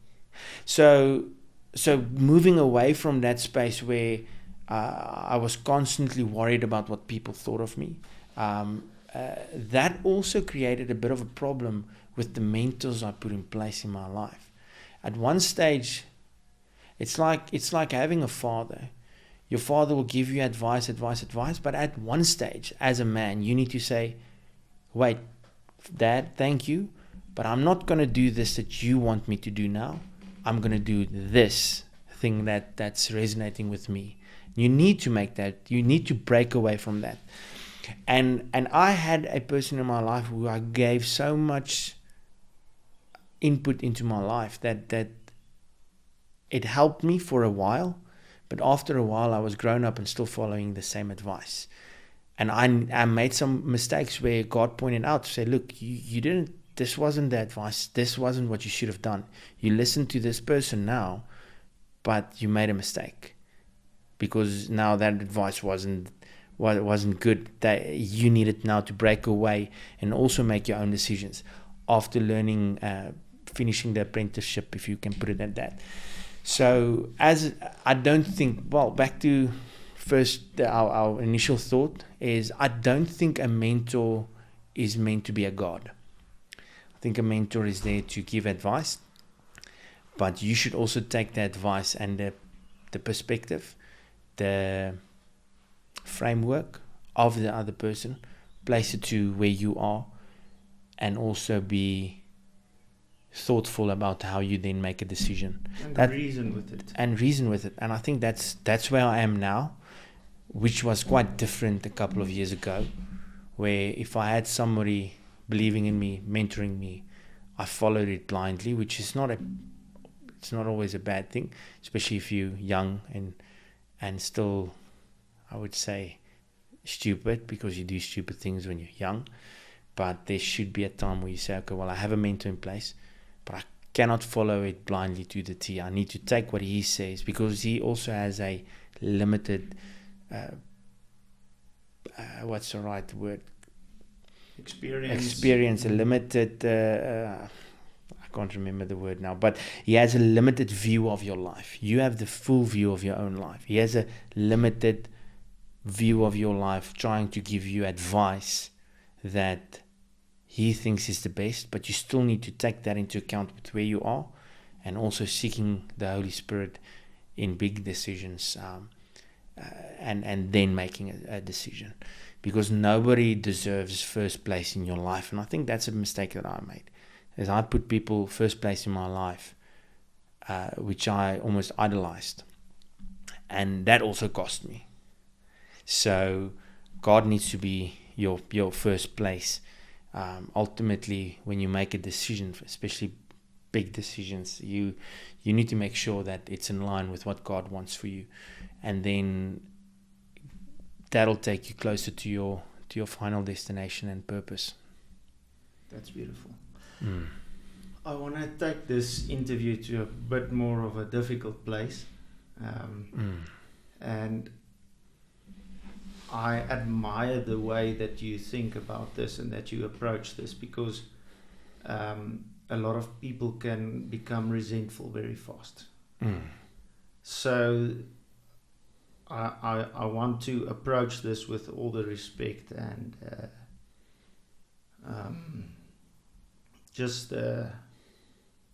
So moving away from that space where I was constantly worried about what people thought of me, that also created a bit of a problem with the mentors I put in place in my life. At one stage, it's like having a father. Your father will give you advice, but at one stage, as a man, you need to say, wait, Dad, thank you, but I'm not going to do this that you want me to do now. I'm going to do this thing that's resonating with me. You need to make that. You need to break away from that. And I had a person in my life who I gave so much input into my life that it helped me for a while. But after a while, I was grown up and still following the same advice. And I made some mistakes where God pointed out to say, look, you didn't, this wasn't the advice. This wasn't what you should have done. You listened to this person now, but you made a mistake. Because now that advice wasn't good. That you needed now to break away and also make your own decisions after learning, finishing the apprenticeship, if you can put it at that. So I don't think, back to first, our initial thought is, I don't think a mentor is meant to be a god. I think a mentor is there to give advice, but you should also take the advice and the perspective, the framework of the other person, place it to where you are, and also be thoughtful about how you then make a decision. And reason with it. And I think that's where I am now, which was quite different a couple of years ago, where if I had somebody believing in me, mentoring me, I followed it blindly, which is it's not always a bad thing, especially if you're young and still, I would say, stupid, because you do stupid things when you're young. But there should be a time where you say, okay, well, I have a mentor in place, but I cannot follow it blindly to the T. I need to take what he says, because he also has a limited, what's the right word? Experience, a limited, I can't remember the word now, but he has a limited view of your life. You have the full view of your own life. He has a limited view of your life, trying to give you advice that he thinks is the best, but you still need to take that into account with where you are, and also seeking the Holy Spirit in big decisions, and then making a decision, because nobody deserves first place in your life. And I think that's a mistake that I made, is I put people first place in my life, which I almost idolized, and that also cost me. So God needs to be your first place. Ultimately, when you make a decision, especially big decisions, you need to make sure that it's in line with what God wants for you, and then that'll take you closer to your final destination and purpose. That's beautiful. I want to take this interview to a bit more of a difficult place, and I admire the way that you think about this and that you approach this, because a lot of people can become resentful very fast. Mm. So I want to approach this with all the respect and just the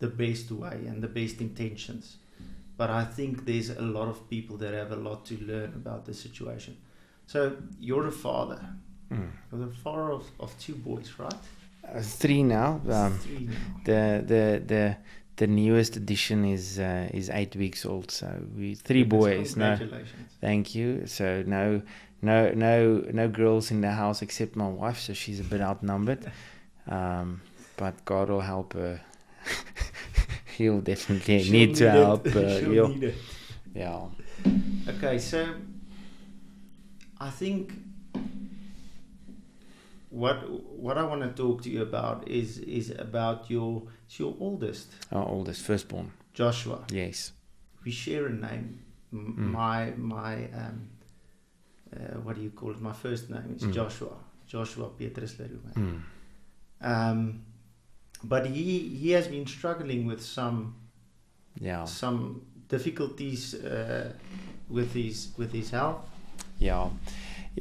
best way and the best intentions. But I think there's a lot of people that have a lot to learn about the situation. So you're a father. Mm. You're the father of 2 boys, right? 3 now. 3 now. The newest edition is 8 weeks old. So we 3 boys. No, Congratulations. thank you. So no girls in the house except my wife. So she's a bit outnumbered. But God will help her. He'll definitely need to help her. She'll need it. Yeah. Okay, so I think what I want to talk to you about is about your oldest, Our oldest, firstborn. Joshua. Yes. We share a name. My what do you call it? My first name is Joshua Petrus Lerume. But he has been struggling with some difficulties with his health. Yeah,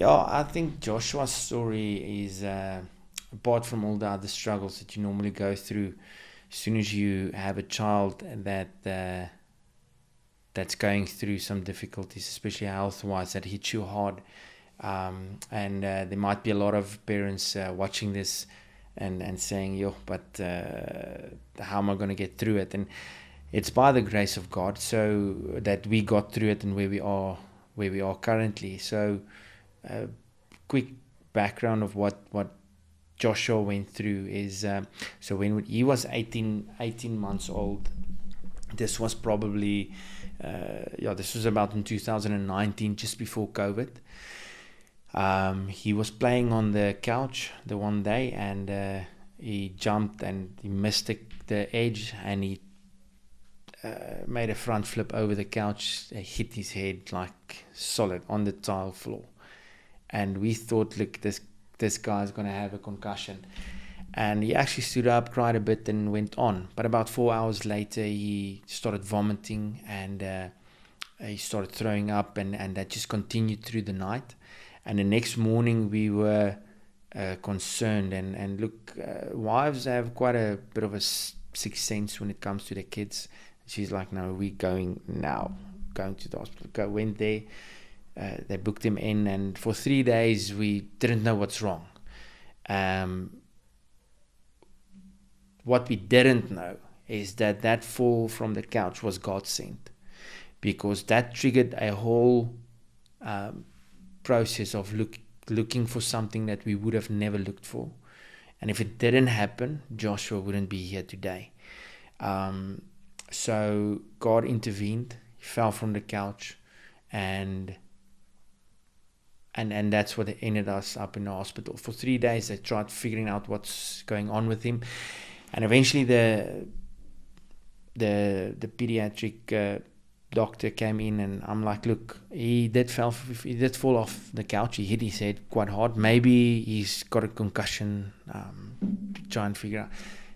I think Joshua's story is, apart from all the other struggles that you normally go through, as soon as you have a child that's going through some difficulties, especially health-wise, that hits you hard. And there might be a lot of parents watching this and saying, yo, but how am I going to get through it? And it's by the grace of God, so that we got through it and where we are currently. So quick background of what Joshua went through is, so when he was 18 months old, this was probably this was about in 2019, just before COVID. He was playing on the couch the one day, and he jumped and he missed the edge, and he made a front flip over the couch, hit his head like solid on the tile floor. And we thought, look, this guy's going to have a concussion. And he actually stood up, cried a bit, and went on. But about 4 hours later, he started vomiting, and he started throwing up, and that just continued through the night. And the next morning, we were concerned. And look, wives have quite a bit of a sixth sense when it comes to their kids. She's like, no, we're going to the hospital. Went there. They booked him in, and for 3 days, we didn't know what's wrong. What we didn't know is that fall from the couch was God sent, because that triggered a whole process of looking for something that we would have never looked for. And if it didn't happen, Joshua wouldn't be here today. So God intervened. He fell from the couch, and that's what ended us up in the hospital. For 3 days, they tried figuring out what's going on with him. And eventually the pediatric doctor came in, and I'm like, look, he did fall off the couch. He hit his head quite hard. Maybe he's got a concussion. Try and figure out.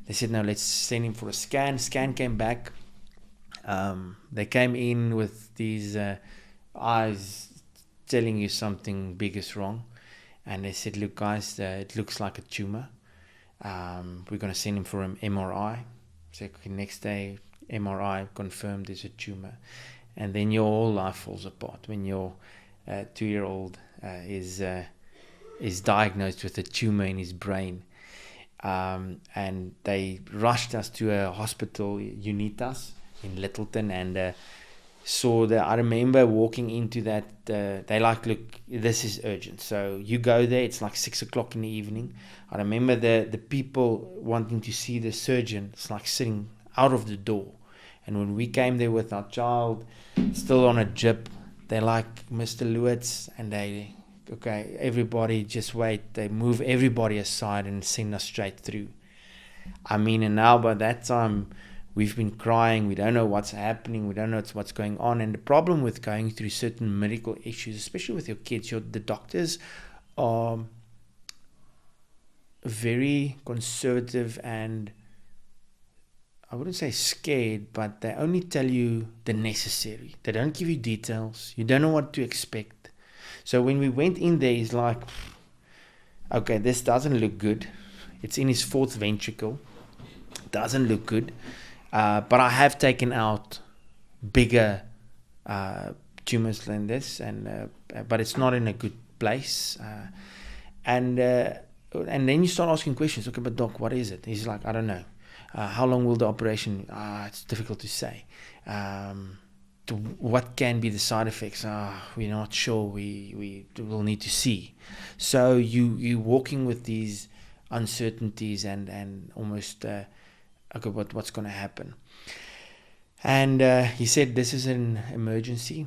They said, no, let's send him for a scan. Scan came back. They came in with these eyes telling you something big is wrong. And they said, look, guys, it looks like a tumor. We're going to send him for an MRI. So next day, MRI confirmed there's a tumor. And then your whole life falls apart when your 2-year-old is diagnosed with a tumor in his brain. And they rushed us to a hospital, Unitas, in Littleton, and I remember walking into that, they like, look, this is urgent. So you go there, it's like 6 o'clock in the evening. I remember the people wanting to see the surgeon. It's like sitting out of the door. And when we came there with our child, still on a jib, they're like, Mr. Loots, and okay, everybody just wait. They move everybody aside and send us straight through. I mean, and now by that time, we've been crying. We don't know what's happening. We don't know what's going on. And the problem with going through certain medical issues, especially with your kids, the doctors are very conservative and I wouldn't say scared, but they only tell you the necessary. They don't give you details. You don't know what to expect. So when we went in there, he's like, okay, this doesn't look good. It's in his fourth ventricle. Doesn't look good. But I have taken out bigger tumors than this, but it's not in a good place. And then you start asking questions. Okay, but doc, what is it? He's like, I don't know. How long will the operation? It's difficult to say. What can be the side effects? We're not sure. We will need to see. So you walking with these uncertainties and almost okay, what's going to happen? And he said this is an emergency,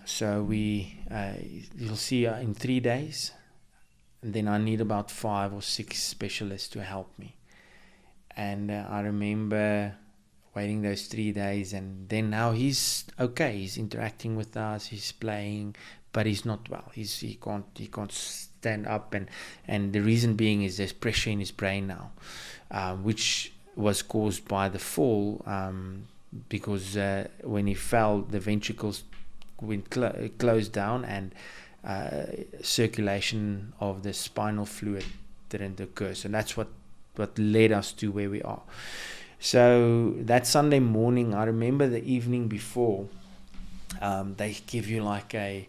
so you'll see in 3 days, and then I need about 5 or 6 specialists to help me. And I remember waiting those 3 days, and then now he's okay. He's interacting with us. He's playing, but he's not well. He can't stand up, and the reason being is there's pressure in his brain now, which was caused by the fall, because when he fell, the ventricles went closed down, and circulation of the spinal fluid didn't occur. So that's what led us to where we are. So that Sunday morning, I remember the evening before, they give you like a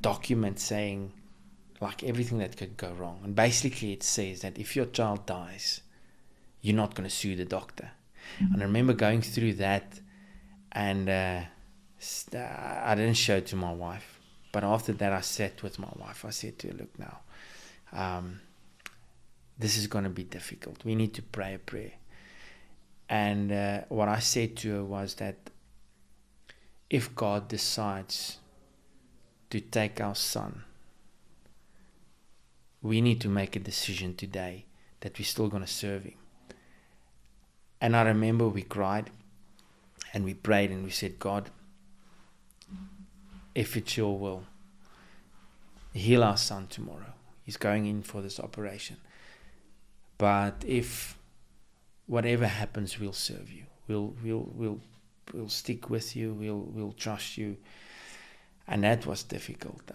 document saying like everything that could go wrong, and basically it says that if your child dies, you're not going to sue the doctor. And I remember going through that, and I didn't show it to my wife, but after that I sat with my wife. I said to her, look now, this is going to be difficult. We need to pray a prayer. And what I said to her was that if God decides to take our son, we need to make a decision today that we're still going to serve him. And I remember we cried and we prayed and we said, God, if it's your will, heal our son tomorrow. He's going in for this operation. But if whatever happens, we'll serve you. We'll stick with you. We'll trust you. And that was difficult.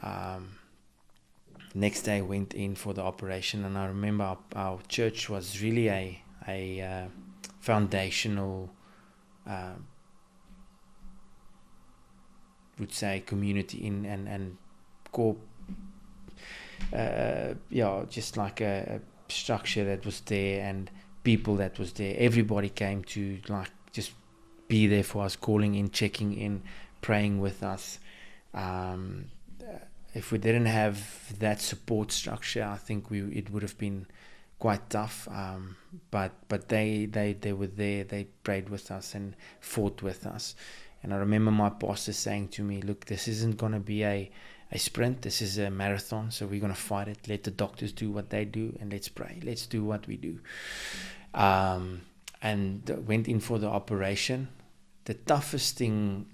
Next day I went in for the operation, and I remember our church was really a foundational, would say, community in and core, just like a structure that was there and people that was there. Everybody came to like just be there for us, calling in, checking in, praying with us. If we didn't have that support structure, I think it would have been quite tough. But they were there. They prayed with us and fought with us. And I remember my pastor saying to me, look, this isn't going to be a sprint. This is a marathon. So we're going to fight it. Let the doctors do what they do, and let's pray. Let's do what we do. And went in for the operation. The toughest thing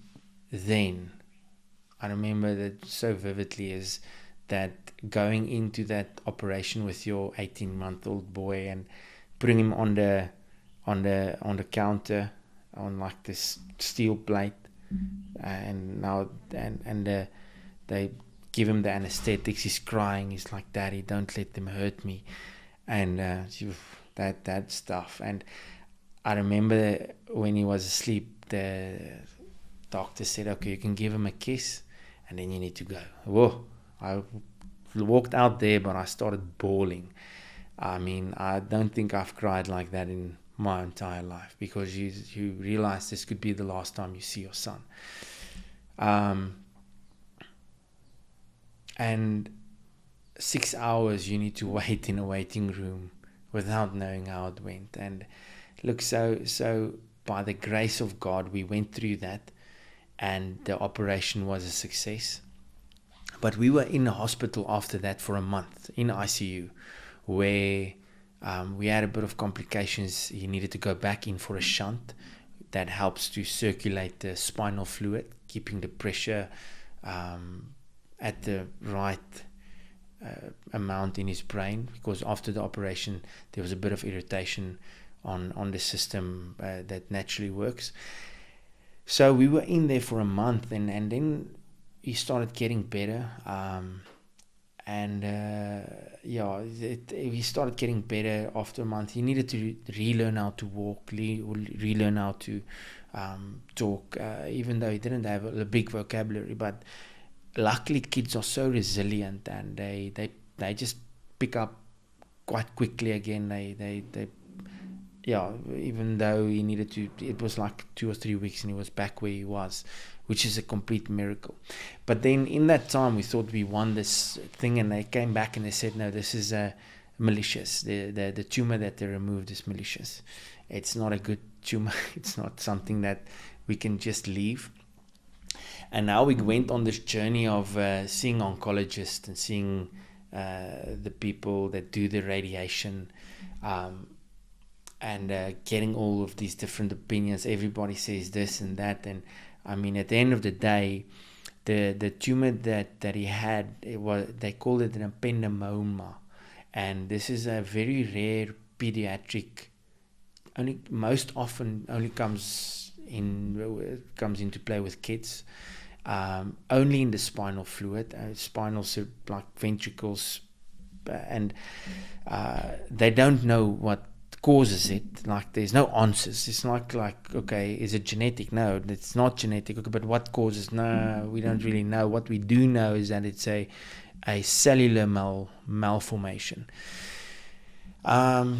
then, I remember that so vividly, is that going into that operation with your 18-month-old boy and putting him on the counter on like this steel plate, and now they give him the anesthetics. He's crying. He's like, Daddy, don't let them hurt me, and that stuff. And I remember when he was asleep, the doctor said, okay, you can give him a kiss and then you need to go. Whoa, I walked out there, but I started bawling. I mean, I don't think I've cried like that in my entire life, because you realize this could be the last time you see your son. And 6 hours you need to wait in a waiting room without knowing how it went. And look, so by the grace of God, we went through that, and the operation was a success. But we were in the hospital after that for a month in ICU, where we had a bit of complications. He needed to go back in for a shunt that helps to circulate the spinal fluid, keeping the pressure at the right amount in his brain, because after the operation there was a bit of irritation on the system that naturally works. So we were in there for a month, and then he started getting better. He started getting better after a month. He needed to relearn how to walk, relearn how to talk, even though he didn't have a big vocabulary. But luckily, kids are so resilient, and they just pick up quite quickly again. Even though he needed to, it was like 2 or 3 weeks and he was back where he was, which is a complete miracle. But then in that time, we thought we won this thing, and they came back and they said, no, this is malicious. The tumor that they removed is malicious. It's not a good tumor. It's not something that we can just leave. And now we went on this journey of seeing oncologists and seeing the people that do the radiation, and getting all of these different opinions. Everybody says this and that. And I mean, at the end of the day, the tumor that he had, they called it an ependymoma, and this is a very rare pediatric. Most often only comes into play with kids. Only in the spinal fluid, spinal, like ventricles, and they don't know what causes it. Like, there's no answers. It's not like, okay, is it genetic? No, it's not genetic. Okay, but what causes? No, we don't really know. What we do know is that it's a cellular malformation. And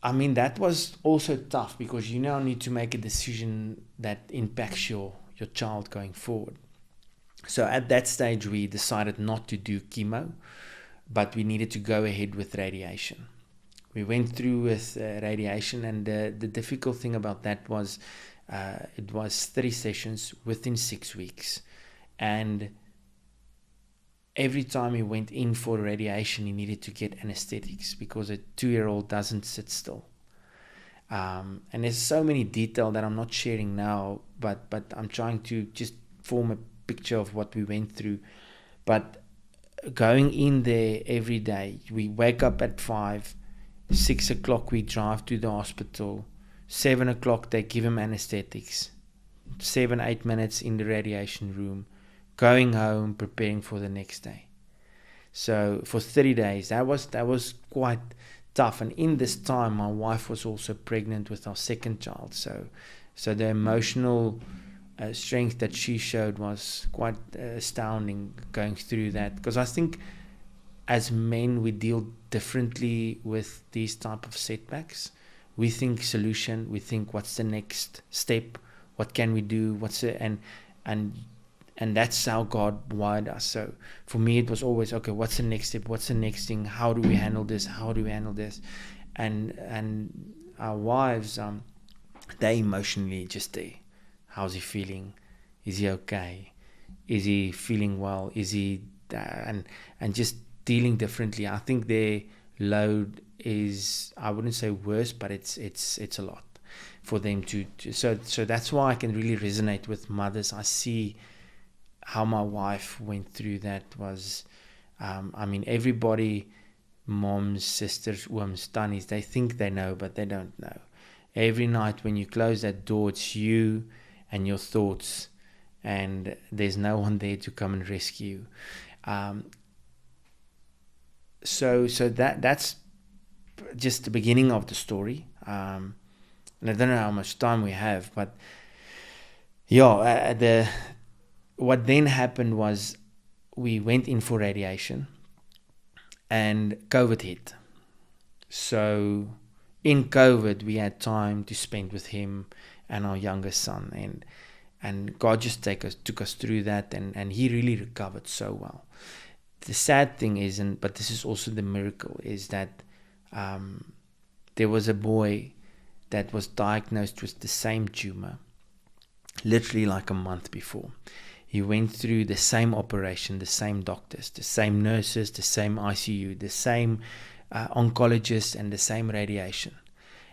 I mean, that was also tough, because you now need to make a decision that impacts your child going forward. So at that stage, we decided not to do chemo, but we needed to go ahead with radiation. We went through with radiation, and the difficult thing about that was it was 3 sessions within 6 weeks. And every time he went in for radiation, he needed to get anesthetics, because a 2-year-old doesn't sit still. And there's so many details that I'm not sharing now, but I'm trying to just form a picture of what we went through. But going in there every day, we wake up at 5, 6 o'clock we drive to the hospital, 7 o'clock they give him anesthetics, 7-8 minutes in the radiation room, going home, preparing for the next day. So for 30 days, that was quite tough. And in this time, my wife was also pregnant with our second child. So the emotional strength that she showed was quite astounding going through that. Because I think as men, we deal differently with these type of setbacks. We think solution. We think, what's the next step? What can we do? And that's how God wired us. So for me, it was always, okay, what's the next step? What's the next thing? How do we handle this? How do we handle this? And our wives, they emotionally just there. How's he feeling? Is he okay? Is he feeling well? Is he and just dealing differently. I think their load is, I wouldn't say worse, but it's a lot for them to so that's why I can really resonate with mothers. I see how my wife went through that. Was I mean, everybody, moms, sisters, ooms, tannies, they think they know, but they don't know. Every night when you close that door, it's you and your thoughts, and there's no one there to come and rescue. So that's just the beginning of the story. And I don't know how much time we have, but what then happened was we went in for radiation, and COVID hit. So in COVID, we had time to spend with him and our youngest son, and God just took us through that, and he really recovered so well. The sad thing is, but this is also the miracle, is that there was a boy that was diagnosed with the same tumor literally like a month before. He went through the same operation, the same doctors, the same nurses, the same ICU, the same oncologist, and the same radiation.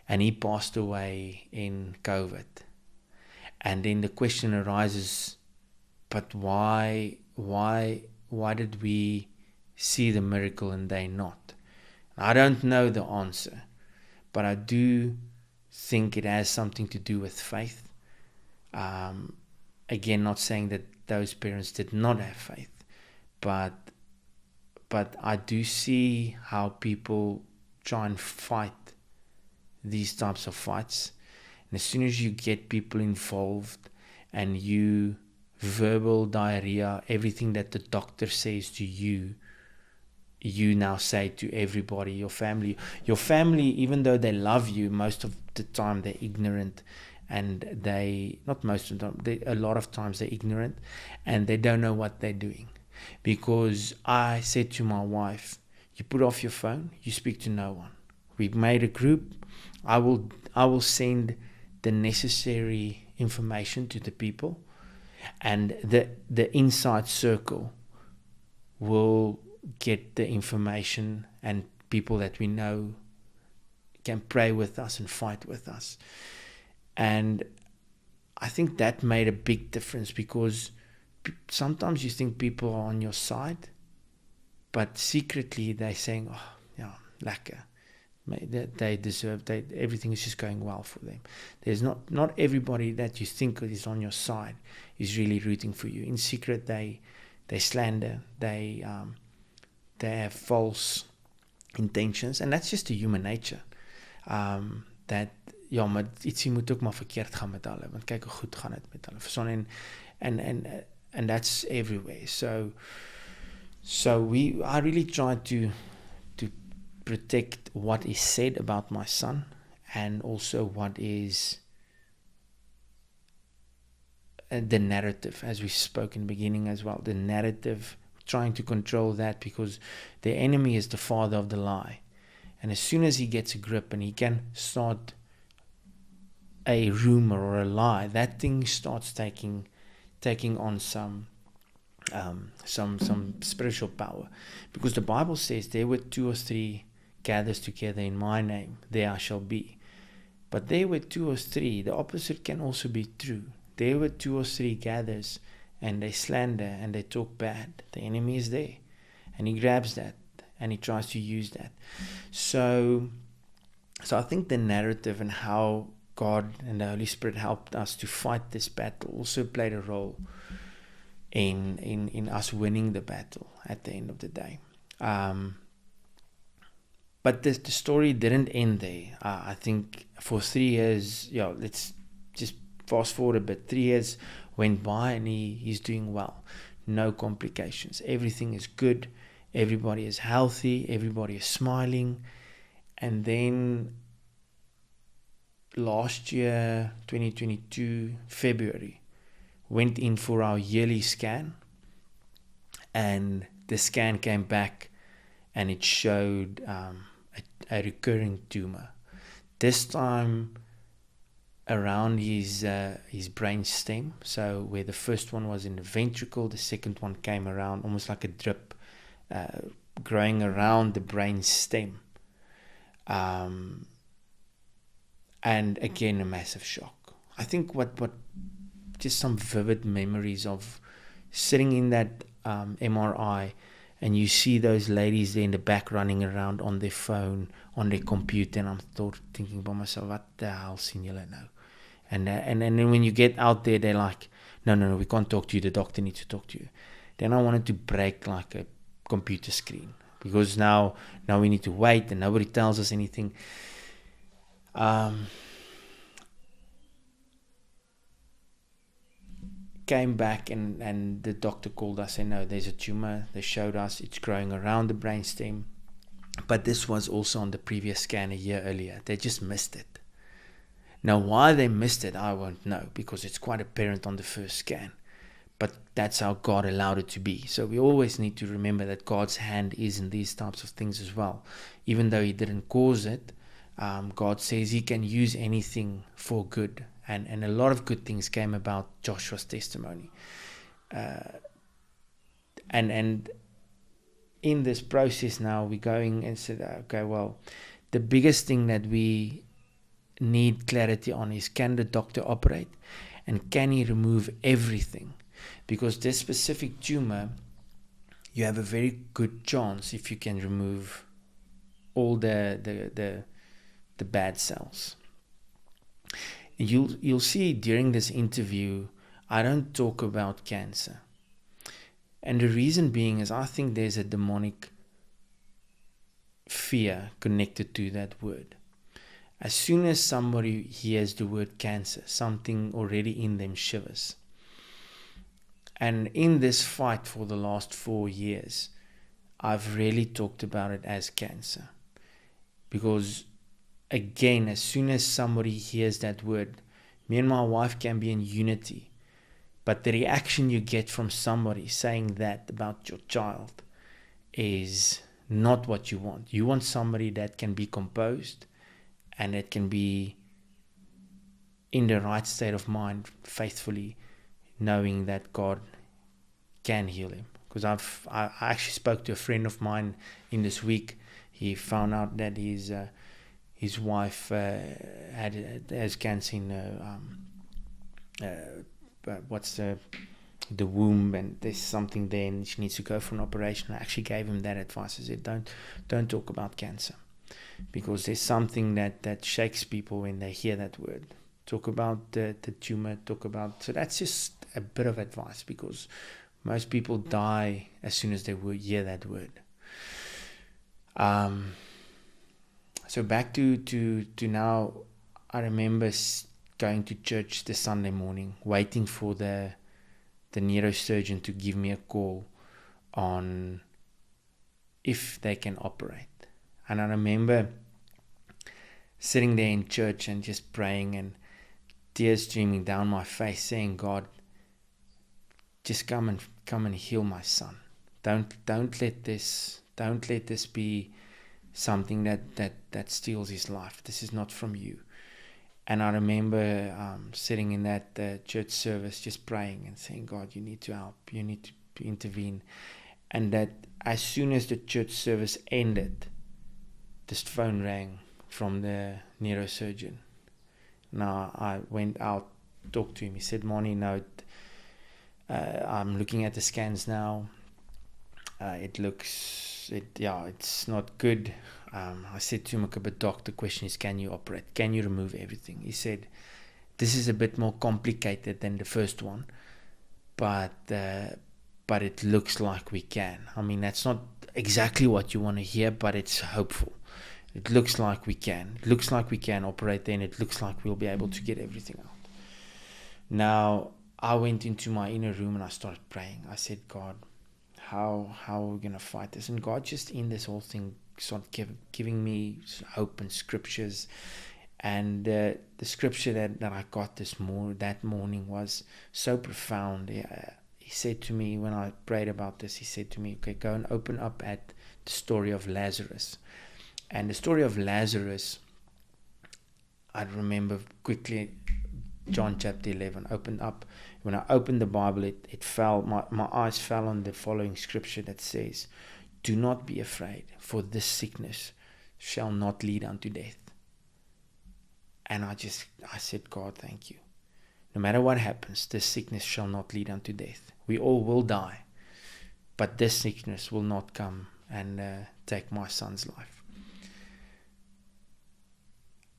And he passed away in COVID. And then the question arises, but why did we see the miracle and they not? I don't know the answer, but I do think it has something to do with faith. Again, not saying that those parents did not have faith, but I do see how people try and fight these types of fights. And as soon as you get people involved and you verbal diarrhea, everything that the doctor says to you, you now say to everybody, your family, even though they love you, most of the time they're ignorant, and not most of the time, a lot of times they're ignorant, and they don't know what they're doing. Because I said to my wife, you put off your phone, you speak to no one. We made a group. I will send the necessary information to the people, and the inside circle will get the information, and people that we know can pray with us and fight with us. And I think that made a big difference, because sometimes you think people are on your side, but secretly they're saying, oh yeah, lekker, they deserve, everything is just going well for them. There's not everybody that you think is on your side is really rooting for you. In secret, they slander, they have false intentions, and that's just a human nature. Dat ja, maar ietsie moet ook maar verkeerd gaan met hulle, want kyk hoe goed gaan dit met hulle. Verstaan? And that's everywhere. So I really try to protect what is said about my son, and also what is the narrative, as we spoke in the beginning as well. The narrative, trying to control that, because the enemy is the father of the lie. And as soon as he gets a grip and he can start a rumor or a lie, that thing starts taking on some spiritual power. Because the Bible says, there were 2 or 3 gathers together in my name, there I shall be. But there were 2 or 3, the opposite can also be true. There were 2 or 3 gathers, and they slander and they talk bad. The enemy is there, and he grabs that and he tries to use that. So I think the narrative and how God and the Holy Spirit helped us to fight this battle also played a role in us winning the battle at the end of the day. But the story didn't end there. I think for 3 years, let's just fast forward a bit. 3 years went by, and he's doing well. No complications. Everything is good. Everybody is healthy. Everybody is smiling. And then last year, 2022, February, went in for our yearly scan, and the scan came back and it showed a recurring tumor. This time around his brain stem. So where the first one was in the ventricle, the second one came around almost like a drip, growing around the brain stem. And again, a massive shock. I think what just some vivid memories of sitting in that MRI, and you see those ladies there in the back running around on their phone, on their computer, and I'm thinking by myself, what the hell sien julle nou? And then when you get out there, they're like, no, we can't talk to you, the doctor needs to talk to you. Then I wanted to break like a computer screen, because now we need to wait and nobody tells us anything. Came back and the doctor called us and no, there's a tumor. They showed us it's growing around the brainstem, but this was also on the previous scan a year earlier. They just missed it. Now why they missed it, I won't know, because it's quite apparent on the first scan, but that's how God allowed it to be. So we always need to remember that God's hand is in these types of things as well. Even though he didn't cause it, God says he can use anything for good. And a lot of good things came about Joshua's testimony. And in this process now, we're going and said, okay, well, the biggest thing that we need clarity on is, can the doctor operate? And can he remove everything? Because this specific tumor, you have a very good chance if you can remove all the the bad cells. You'll see during this interview, I don't talk about cancer. And the reason being is I think there's a demonic fear connected to that word. As soon as somebody hears the word cancer, something already in them shivers. And in this fight for the last 4 years, I've really talked about it as cancer. Because again, as soon as somebody hears that word, me and my wife can be in unity. But the reaction you get from somebody saying that about your child is not what you want. You want somebody that can be composed and that can be in the right state of mind, faithfully knowing that God can heal him. Because I actually spoke to a friend of mine in this week. He found out that his wife has cancer in the womb, and there's something there, and she needs to go for an operation. I actually gave him that advice. I said, don't talk about cancer, because there's something that shakes people when they hear that word. Talk about the tumor. So that's just a bit of advice, because most people die as soon as they hear that word. So back to now, I remember going to church the Sunday morning, waiting for the neurosurgeon to give me a call on if they can operate. And I remember sitting there in church and just praying, and tears streaming down my face, saying, God, just come and heal my son. Don't let this be something that steals his life. This is not from you. And I remember sitting in that church service, just praying and saying, God, you need to help. You need to intervene. And that as soon as the church service ended, this phone rang from the neurosurgeon. Now I went out, talked to him. He said, Manie, no, I'm looking at the scans now. It's not good. I said to him, okay, but doc, the question is, can you operate? Can you remove everything? He said, this is a bit more complicated than the first one, but it looks like we can. I mean, that's not exactly what you want to hear, but it's hopeful. It looks like we can. It looks like we can operate then. It looks like we'll be able to get everything out. Now, I went into my inner room and I started praying. I said, God, how are we going to fight this? And God just in this whole thing started giving me hope and scriptures. And the scripture that I got that morning was so profound. He said to me, when I prayed about this, he said to me, okay, go and open up at the story of Lazarus. And the story of Lazarus, I remember quickly, John chapter 11, opened up. When I opened the Bible, it fell, my eyes fell on the following scripture that says, do not be afraid, for this sickness shall not lead unto death. And I said, God, thank you. No matter what happens, this sickness shall not lead unto death. We all will die, but this sickness will not come and take my son's life.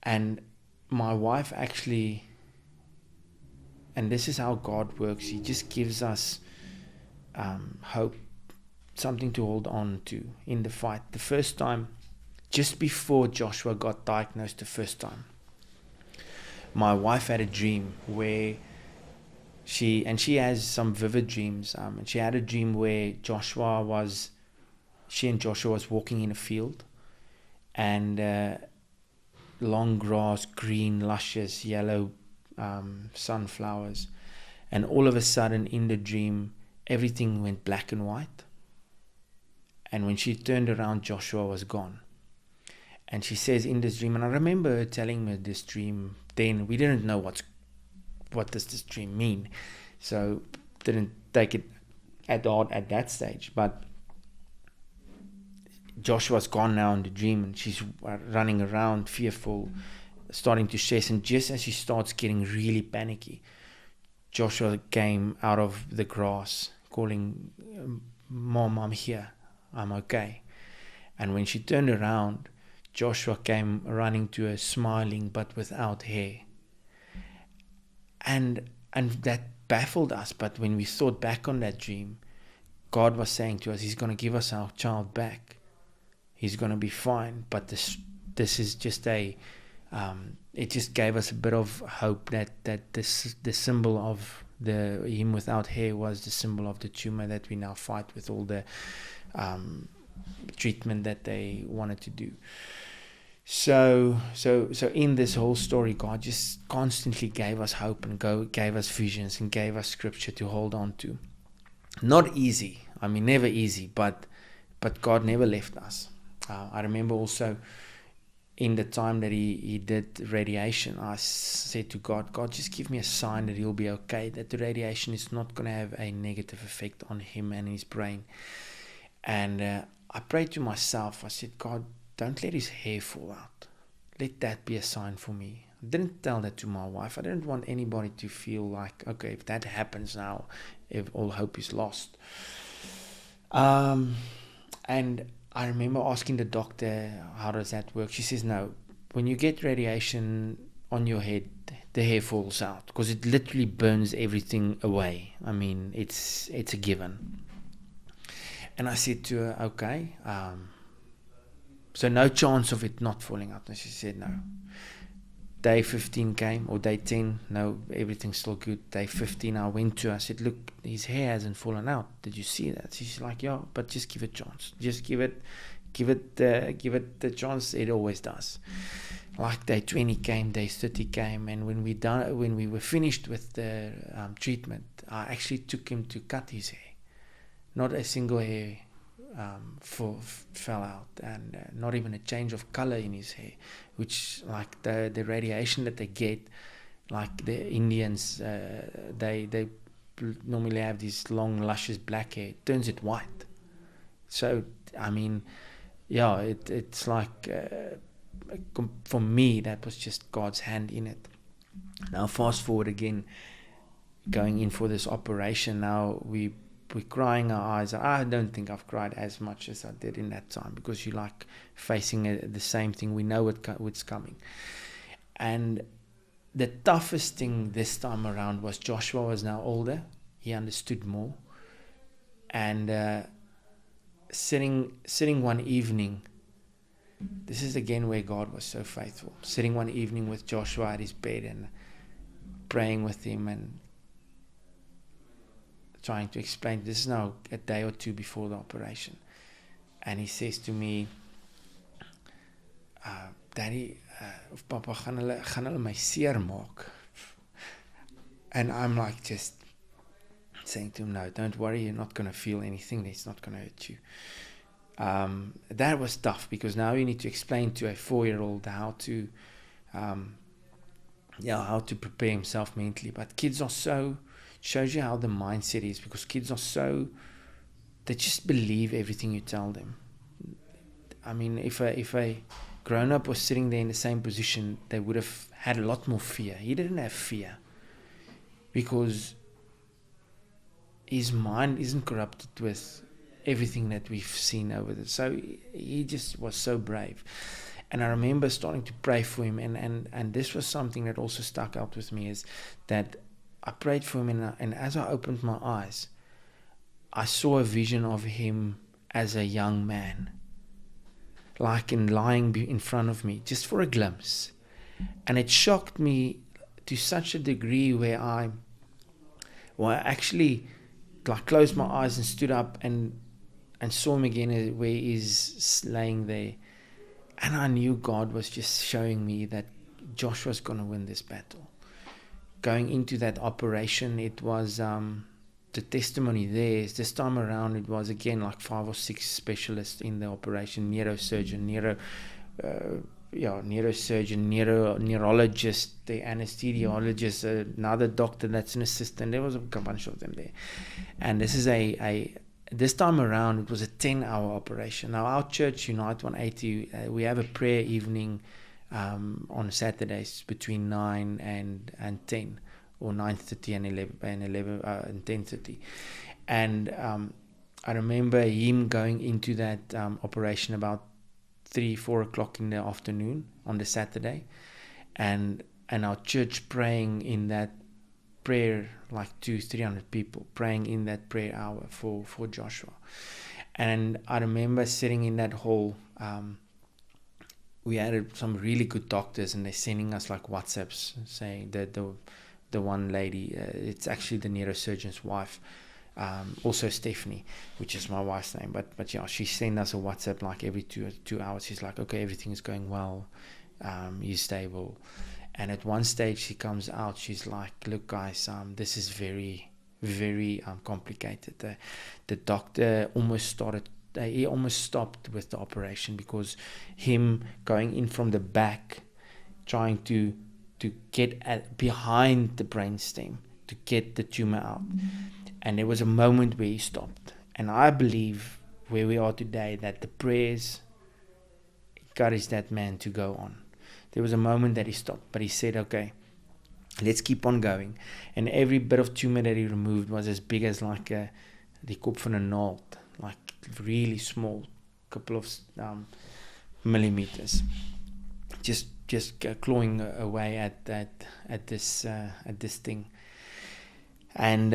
And my wife actually, and this is how God works, he just gives us hope, something to hold on to in the fight. The first time, just before Joshua got diagnosed the first time, my wife had a dream where she has some vivid dreams, and she had a dream where she and Joshua was walking in a field, and long grass, green, luscious, yellow sunflowers, and all of a sudden in the dream everything went black and white, and when she turned around, Joshua was gone. And she says in this dream, and I remember her telling me this dream then, we didn't know what does this dream mean, so didn't take it at heart at that stage, but Joshua's gone now in the dream, and she's running around fearful, starting to stress, and just as she starts getting really panicky, Joshua came out of the grass calling, Mom, I'm here, I'm okay. And when she turned around, Joshua came running to her, smiling but without hair. And that baffled us. But when we thought back on that dream, God was saying to us, He's going to give us our child back. He's going to be fine. But this is just it just gave us a bit of hope that the symbol of him without hair was the symbol of the tumor that we now fight with all the treatment that they wanted to do. So in this whole story, God just constantly gave us hope and gave us visions and gave us scripture to hold on to. Not easy. I mean, never easy, but God never left us. I remember also in the time that he did radiation, I said to God, just give me a sign that he'll be okay, that the radiation is not going to have a negative effect on him and his brain. And I prayed to myself. I said, God, don't let his hair fall out. Let that be a sign for me. I didn't tell that to my wife. I didn't want anybody to feel like, okay, if that happens now, if all hope is lost. And I remember asking the doctor, how does that work? She says, no, when you get radiation on your head, the hair falls out because it literally burns everything away. I mean, it's a given. And I said to her, okay, so no chance of it not falling out. And she said, no. Day 15 came, or day 10, no, everything's still good. Day 15, I went to her, I said, look, his hair hasn't fallen out. Did you see that? She's like, yeah, but just give it a chance. Just give it the chance. It always does. Like day 20 came, day 30 came, and when we were finished with the treatment, I actually took him to cut his hair. Not a single hair fell out, and not even a change of color in his hair, which like the radiation that they get, like the Indians, they normally have this long luscious black hair. It turns it white. So I mean, yeah, it's like for me that was just God's hand in it. Now fast forward again, going in for this operation. Now we're crying our eyes. I don't think I've cried as much as I did in that time, because you're like facing the same thing. We know what's coming. And the toughest thing this time around was Joshua was now older. He understood more. And sitting one evening, this is again where God was so faithful. Sitting one evening with Joshua at his bed and praying with him and trying to explain. This is now a day or two before the operation, and he says to me, Daddy, of Papa, gaan hulle my seer maak? And I'm like just saying to him, no, don't worry, you're not going to feel anything. It's not going to hurt you. That was tough, because now you need to explain to a 4-year-old how to prepare himself mentally. But kids are so, shows you how the mindset is, because kids are they just believe everything you tell them. I mean, if a grown-up was sitting there in the same position, they would have had a lot more fear. He didn't have fear, because his mind isn't corrupted with everything that we've seen over there. So he just was so brave. And I remember starting to pray for him, and this was something that also stuck out with me, is that I prayed for him, and as I opened my eyes, I saw a vision of him as a young man, like lying in front of me, just for a glimpse. And it shocked me to such a degree where I actually like closed my eyes and stood up and saw him again, where he's laying there. And I knew God was just showing me that Joshua's going to win this battle. Going into that operation, it was the testimony there is this time around, it was again like 5 or 6 specialists in the operation: neurosurgeon, neurologist, the anesthesiologist, another doctor that's an assistant. There was a bunch of them there. And this is this time around, it was a 10-hour operation. Now our church, Unite 180, we have a prayer evening on Saturdays between 9 and 10, or 9:30 and 11 and 10:30. And I remember him going into that operation about 3-4 o'clock in the afternoon on the Saturday, and our church praying in that prayer, like 200-300 people praying in that prayer hour for Joshua. And I remember sitting in that hall. We had some really good doctors, and they're sending us like WhatsApps saying that the one lady, it's actually the neurosurgeon's wife, also Stephanie, which is my wife's name, but yeah, she sent us a WhatsApp like every 2 hours. She's like, okay, everything is going well, you're stable. And at one stage she comes out, she's like, look guys, this is very, very complicated. The doctor almost stopped with the operation because him going in from the back, trying to get behind the brainstem to get the tumor out. And there was a moment where he stopped. And I believe where we are today, that the prayers encouraged that man to go on. There was a moment that he stopped, but he said, okay, let's keep on going. And every bit of tumor that he removed was as big as like the kop van 'n naald, like really small, couple of millimeters, just clawing away at this thing. And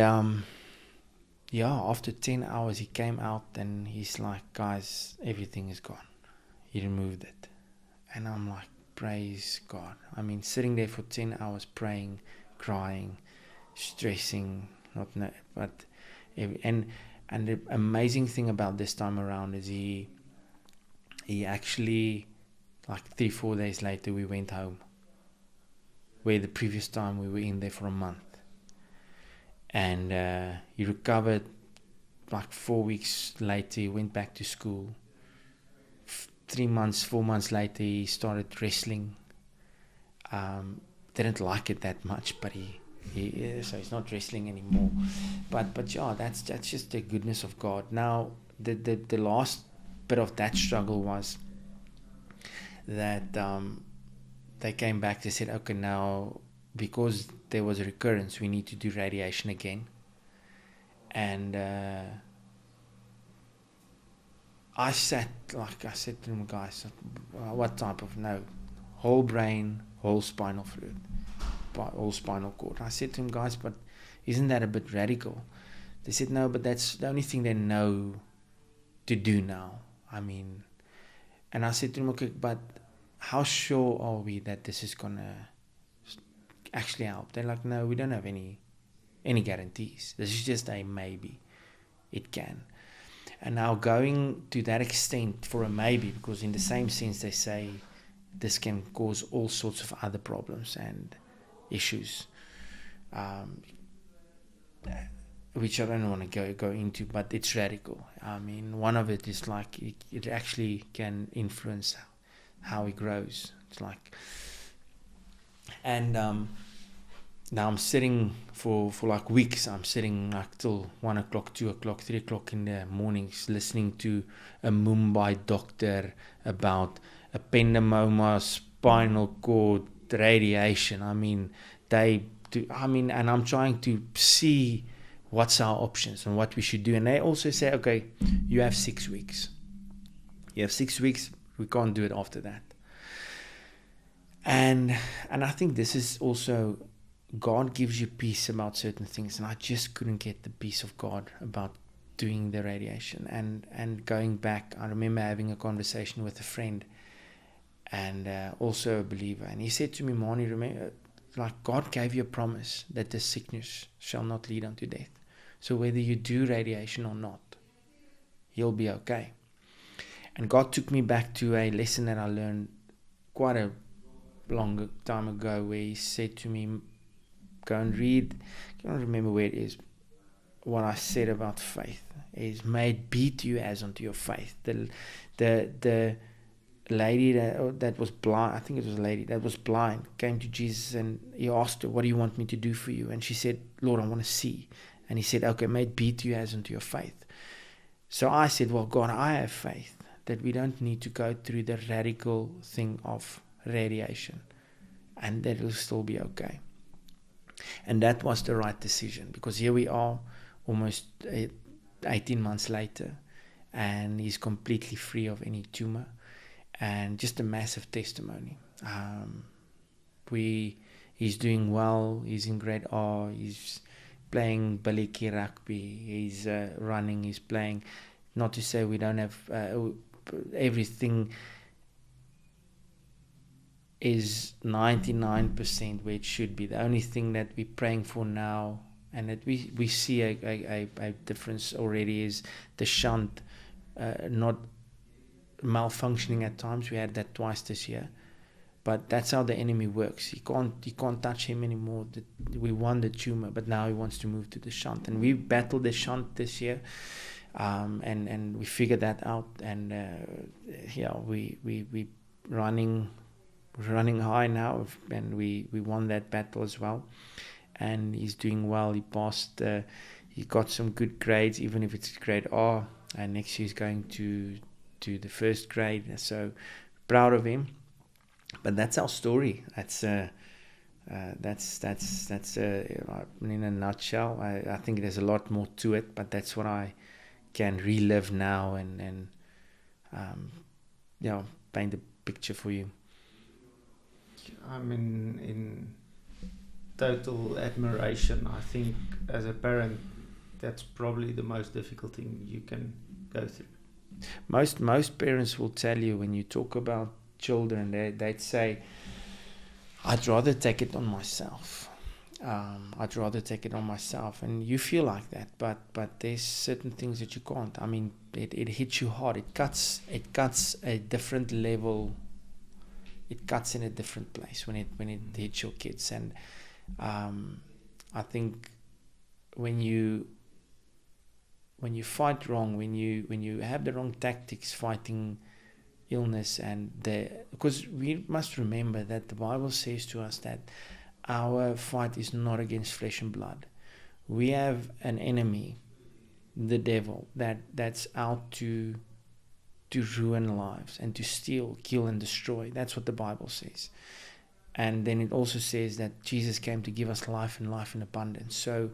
after 10 hours he came out and he's like, guys, everything is gone, he removed it. And I'm like, praise God. I mean, sitting there for 10 hours praying, crying, stressing, and the amazing thing about this time around is he actually, like 3-4 days later, we went home, where the previous time we were in there for a month. And he recovered. Like 4 weeks later, he went back to school. 4 months later, he started wrestling. Didn't like it that much, but so he's not wrestling anymore. But yeah, that's just the goodness of God. Now, the last bit of that struggle was that they came back. They said, okay, now because there was a recurrence, we need to do radiation again. And I said to them, guys, what type of, no, whole brain, whole spinal fluid, whole spinal cord. I said to them, guys, but isn't that a bit radical? They said, no, but that's the only thing they know to do now. I mean, and I said to them, okay, but how sure are we that this is gonna actually help? They're like, no, we don't have any guarantees. This is just a maybe. It can. And now going to that extent for a maybe, because in the same sense they say this can cause all sorts of other problems and issues, which I don't want to go into, but it's radical. I mean, one of it is like it actually can influence how he grows. It's like, and now I'm sitting for like weeks. I'm sitting like till 1 o'clock, 2 o'clock, 3 o'clock in the mornings, listening to a Mumbai doctor about ependymoma, spinal cord, radiation. I mean, and I'm trying to see what's our options and what we should do. And they also say, okay, you have 6 weeks. You have 6 weeks. We can't do it after that. And I think this is also, God gives you peace about certain things, and I just couldn't get the peace of God about doing the radiation. And going back, I remember having a conversation with a friend and also a believer, and he said to me, Manie, remember, like, God gave you a promise that this sickness shall not lead unto death. So whether you do radiation or not, you'll be okay. And God took me back to a lesson that I learned quite a long time ago, where he said to me, go and read, I don't remember where it is, what I said about faith is, may it be to you as unto your faith. The lady that was blind, I think it was a lady that was blind, came to Jesus and he asked her, what do you want me to do for you? And she said, Lord, I want to see. And he said, okay, may it be to you as unto your faith. So I said, well, God, I have faith that we don't need to go through the radical thing of radiation, and that it'll still be okay. And that was the right decision, because here we are almost 18 months later, and he's completely free of any tumor. and just a massive testimony. He's doing well. He's in grade R. He's playing Baliki rugby. He's running. He's playing. Not to say we don't have everything is 99% where it should be. The only thing that we're praying for now, and that we see a difference already, is the shunt not malfunctioning at times. We had that twice this year, but that's how the enemy works. You can't touch him anymore. We won the tumor, but now he wants to move to the shunt, and we battled the shunt this year, and we figured that out, and we running high now, and we won that battle as well. And he's doing well. He passed. He got some good grades, even if it's grade R. And next year he's going to the first grade. So proud of him. But that's our story. That's in a nutshell. I think there's a lot more to it, but that's what I can relive now and paint the picture for you. I'm in total admiration. I think as a parent, that's probably the most difficult thing you can go through. Most parents will tell you, when you talk about children, they'd say, I'd rather take it on myself. And you feel like that, but there's certain things that you can't. I mean, it hits you hard. It cuts a different level. It cuts in a different place when it hits your kids. And I think when you fight wrong, when you have the wrong tactics fighting illness, because we must remember that the Bible says to us that our fight is not against flesh and blood. We have an enemy, the devil, that's out to ruin lives and to steal, kill, and destroy. That's what the Bible says. And then it also says that Jesus came to give us life and life in abundance. So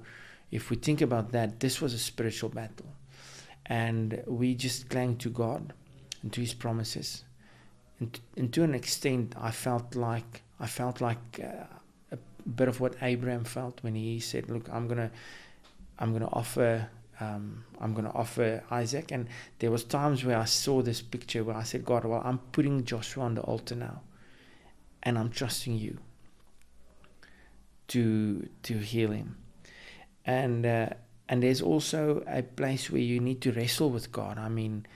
if we think about that, this was a spiritual battle. And we just clung to God and to His promises. And to an extent, I felt like a bit of what Abraham felt when he said, look, I'm gonna offer Isaac. And there was times where I saw this picture where I said, God, well, I'm putting Joshua on the altar now, and I'm trusting you to heal him. And there's also a place where you need to wrestle with God. I mean,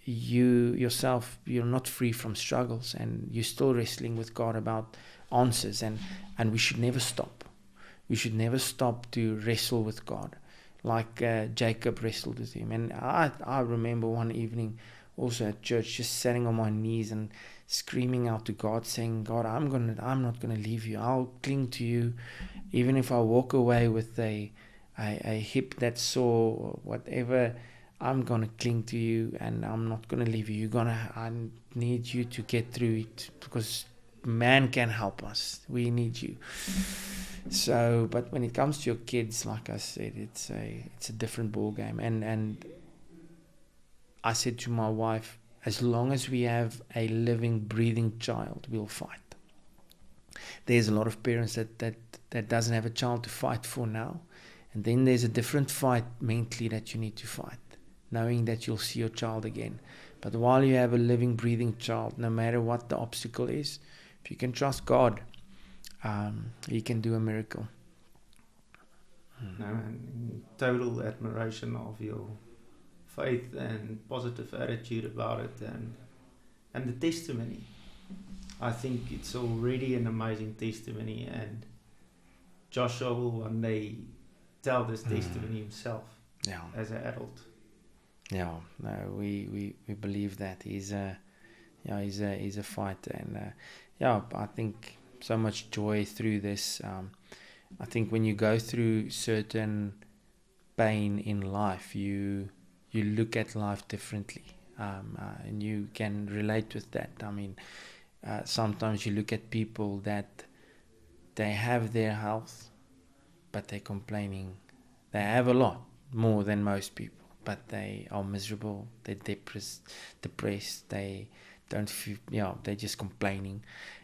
you yourself, you're not free from struggles, and you're still wrestling with God about answers, and we should never stop. We should never stop to wrestle with God, like Jacob wrestled with him. And I remember one evening also at church, just sitting on my knees and screaming out to God, saying, God, I'm not gonna leave you. I'll cling to you, even if I walk away with a hip that's sore or whatever. I'm gonna cling to you, and I'm not gonna leave you. I need you to get through it, because man can help us. We need you. So, but when it comes to your kids, like I said, it's a different ball game. And I said to my wife, as long as we have a living, breathing child, we'll fight. There's a lot of parents that doesn't have a child to fight for now, and then there's a different fight mentally that you need to fight, knowing that you'll see your child again. But while you have a living, breathing child, no matter what the obstacle is, if you can trust God, He can do a miracle. No, and total admiration of your faith and positive attitude about it, and the testimony. I think it's already an amazing testimony, and Joshua will one day tell this testimony himself as an adult. Yeah, no, we believe that he's a fighter, and I think so much joy through this. I think when you go through certain pain in life, you look at life differently, and you can relate with that. I mean, sometimes you look at people that they have their health, but they're complaining. They have a lot more than most people, but they are miserable. They're depressed. They they're just complaining,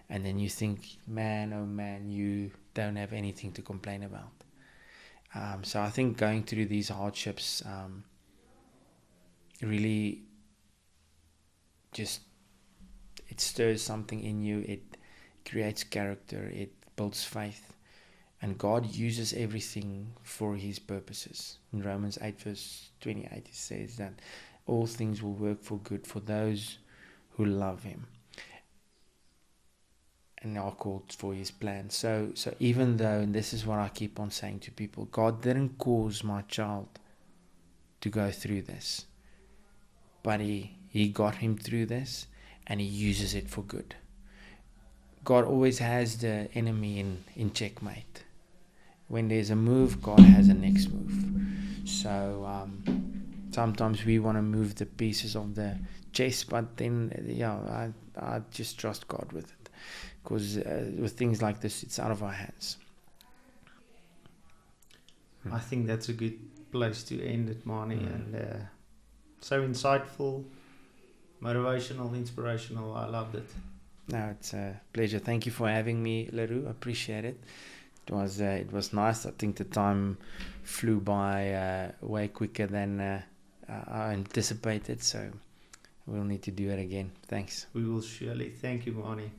and then you think, man, oh man, you don't have anything to complain about. So I think going through these hardships really just, it stirs something in you. It creates character. It builds faith. And God uses everything for His purposes. In Romans 8 verse 28 it says that all things will work for good for those who love Him and are called for His plan. So even though, and this is what I keep on saying to people, God didn't cause my child to go through this, but He got him through this, and He uses it for good. God always has the enemy in checkmate. When there's a move, God has a next move. So sometimes we want to move the pieces of the chess, but then I just trust God with it, because with things like this, it's out of our hands. I think that's a good place to end it, Manie. And so insightful, motivational, inspirational. I loved it. No, it's a pleasure. Thank you for having me, Leroux. I appreciate it. It was nice. I think the time flew by way quicker than I anticipated. So we'll need to do it again. Thanks. We will surely. Thank you, Manie.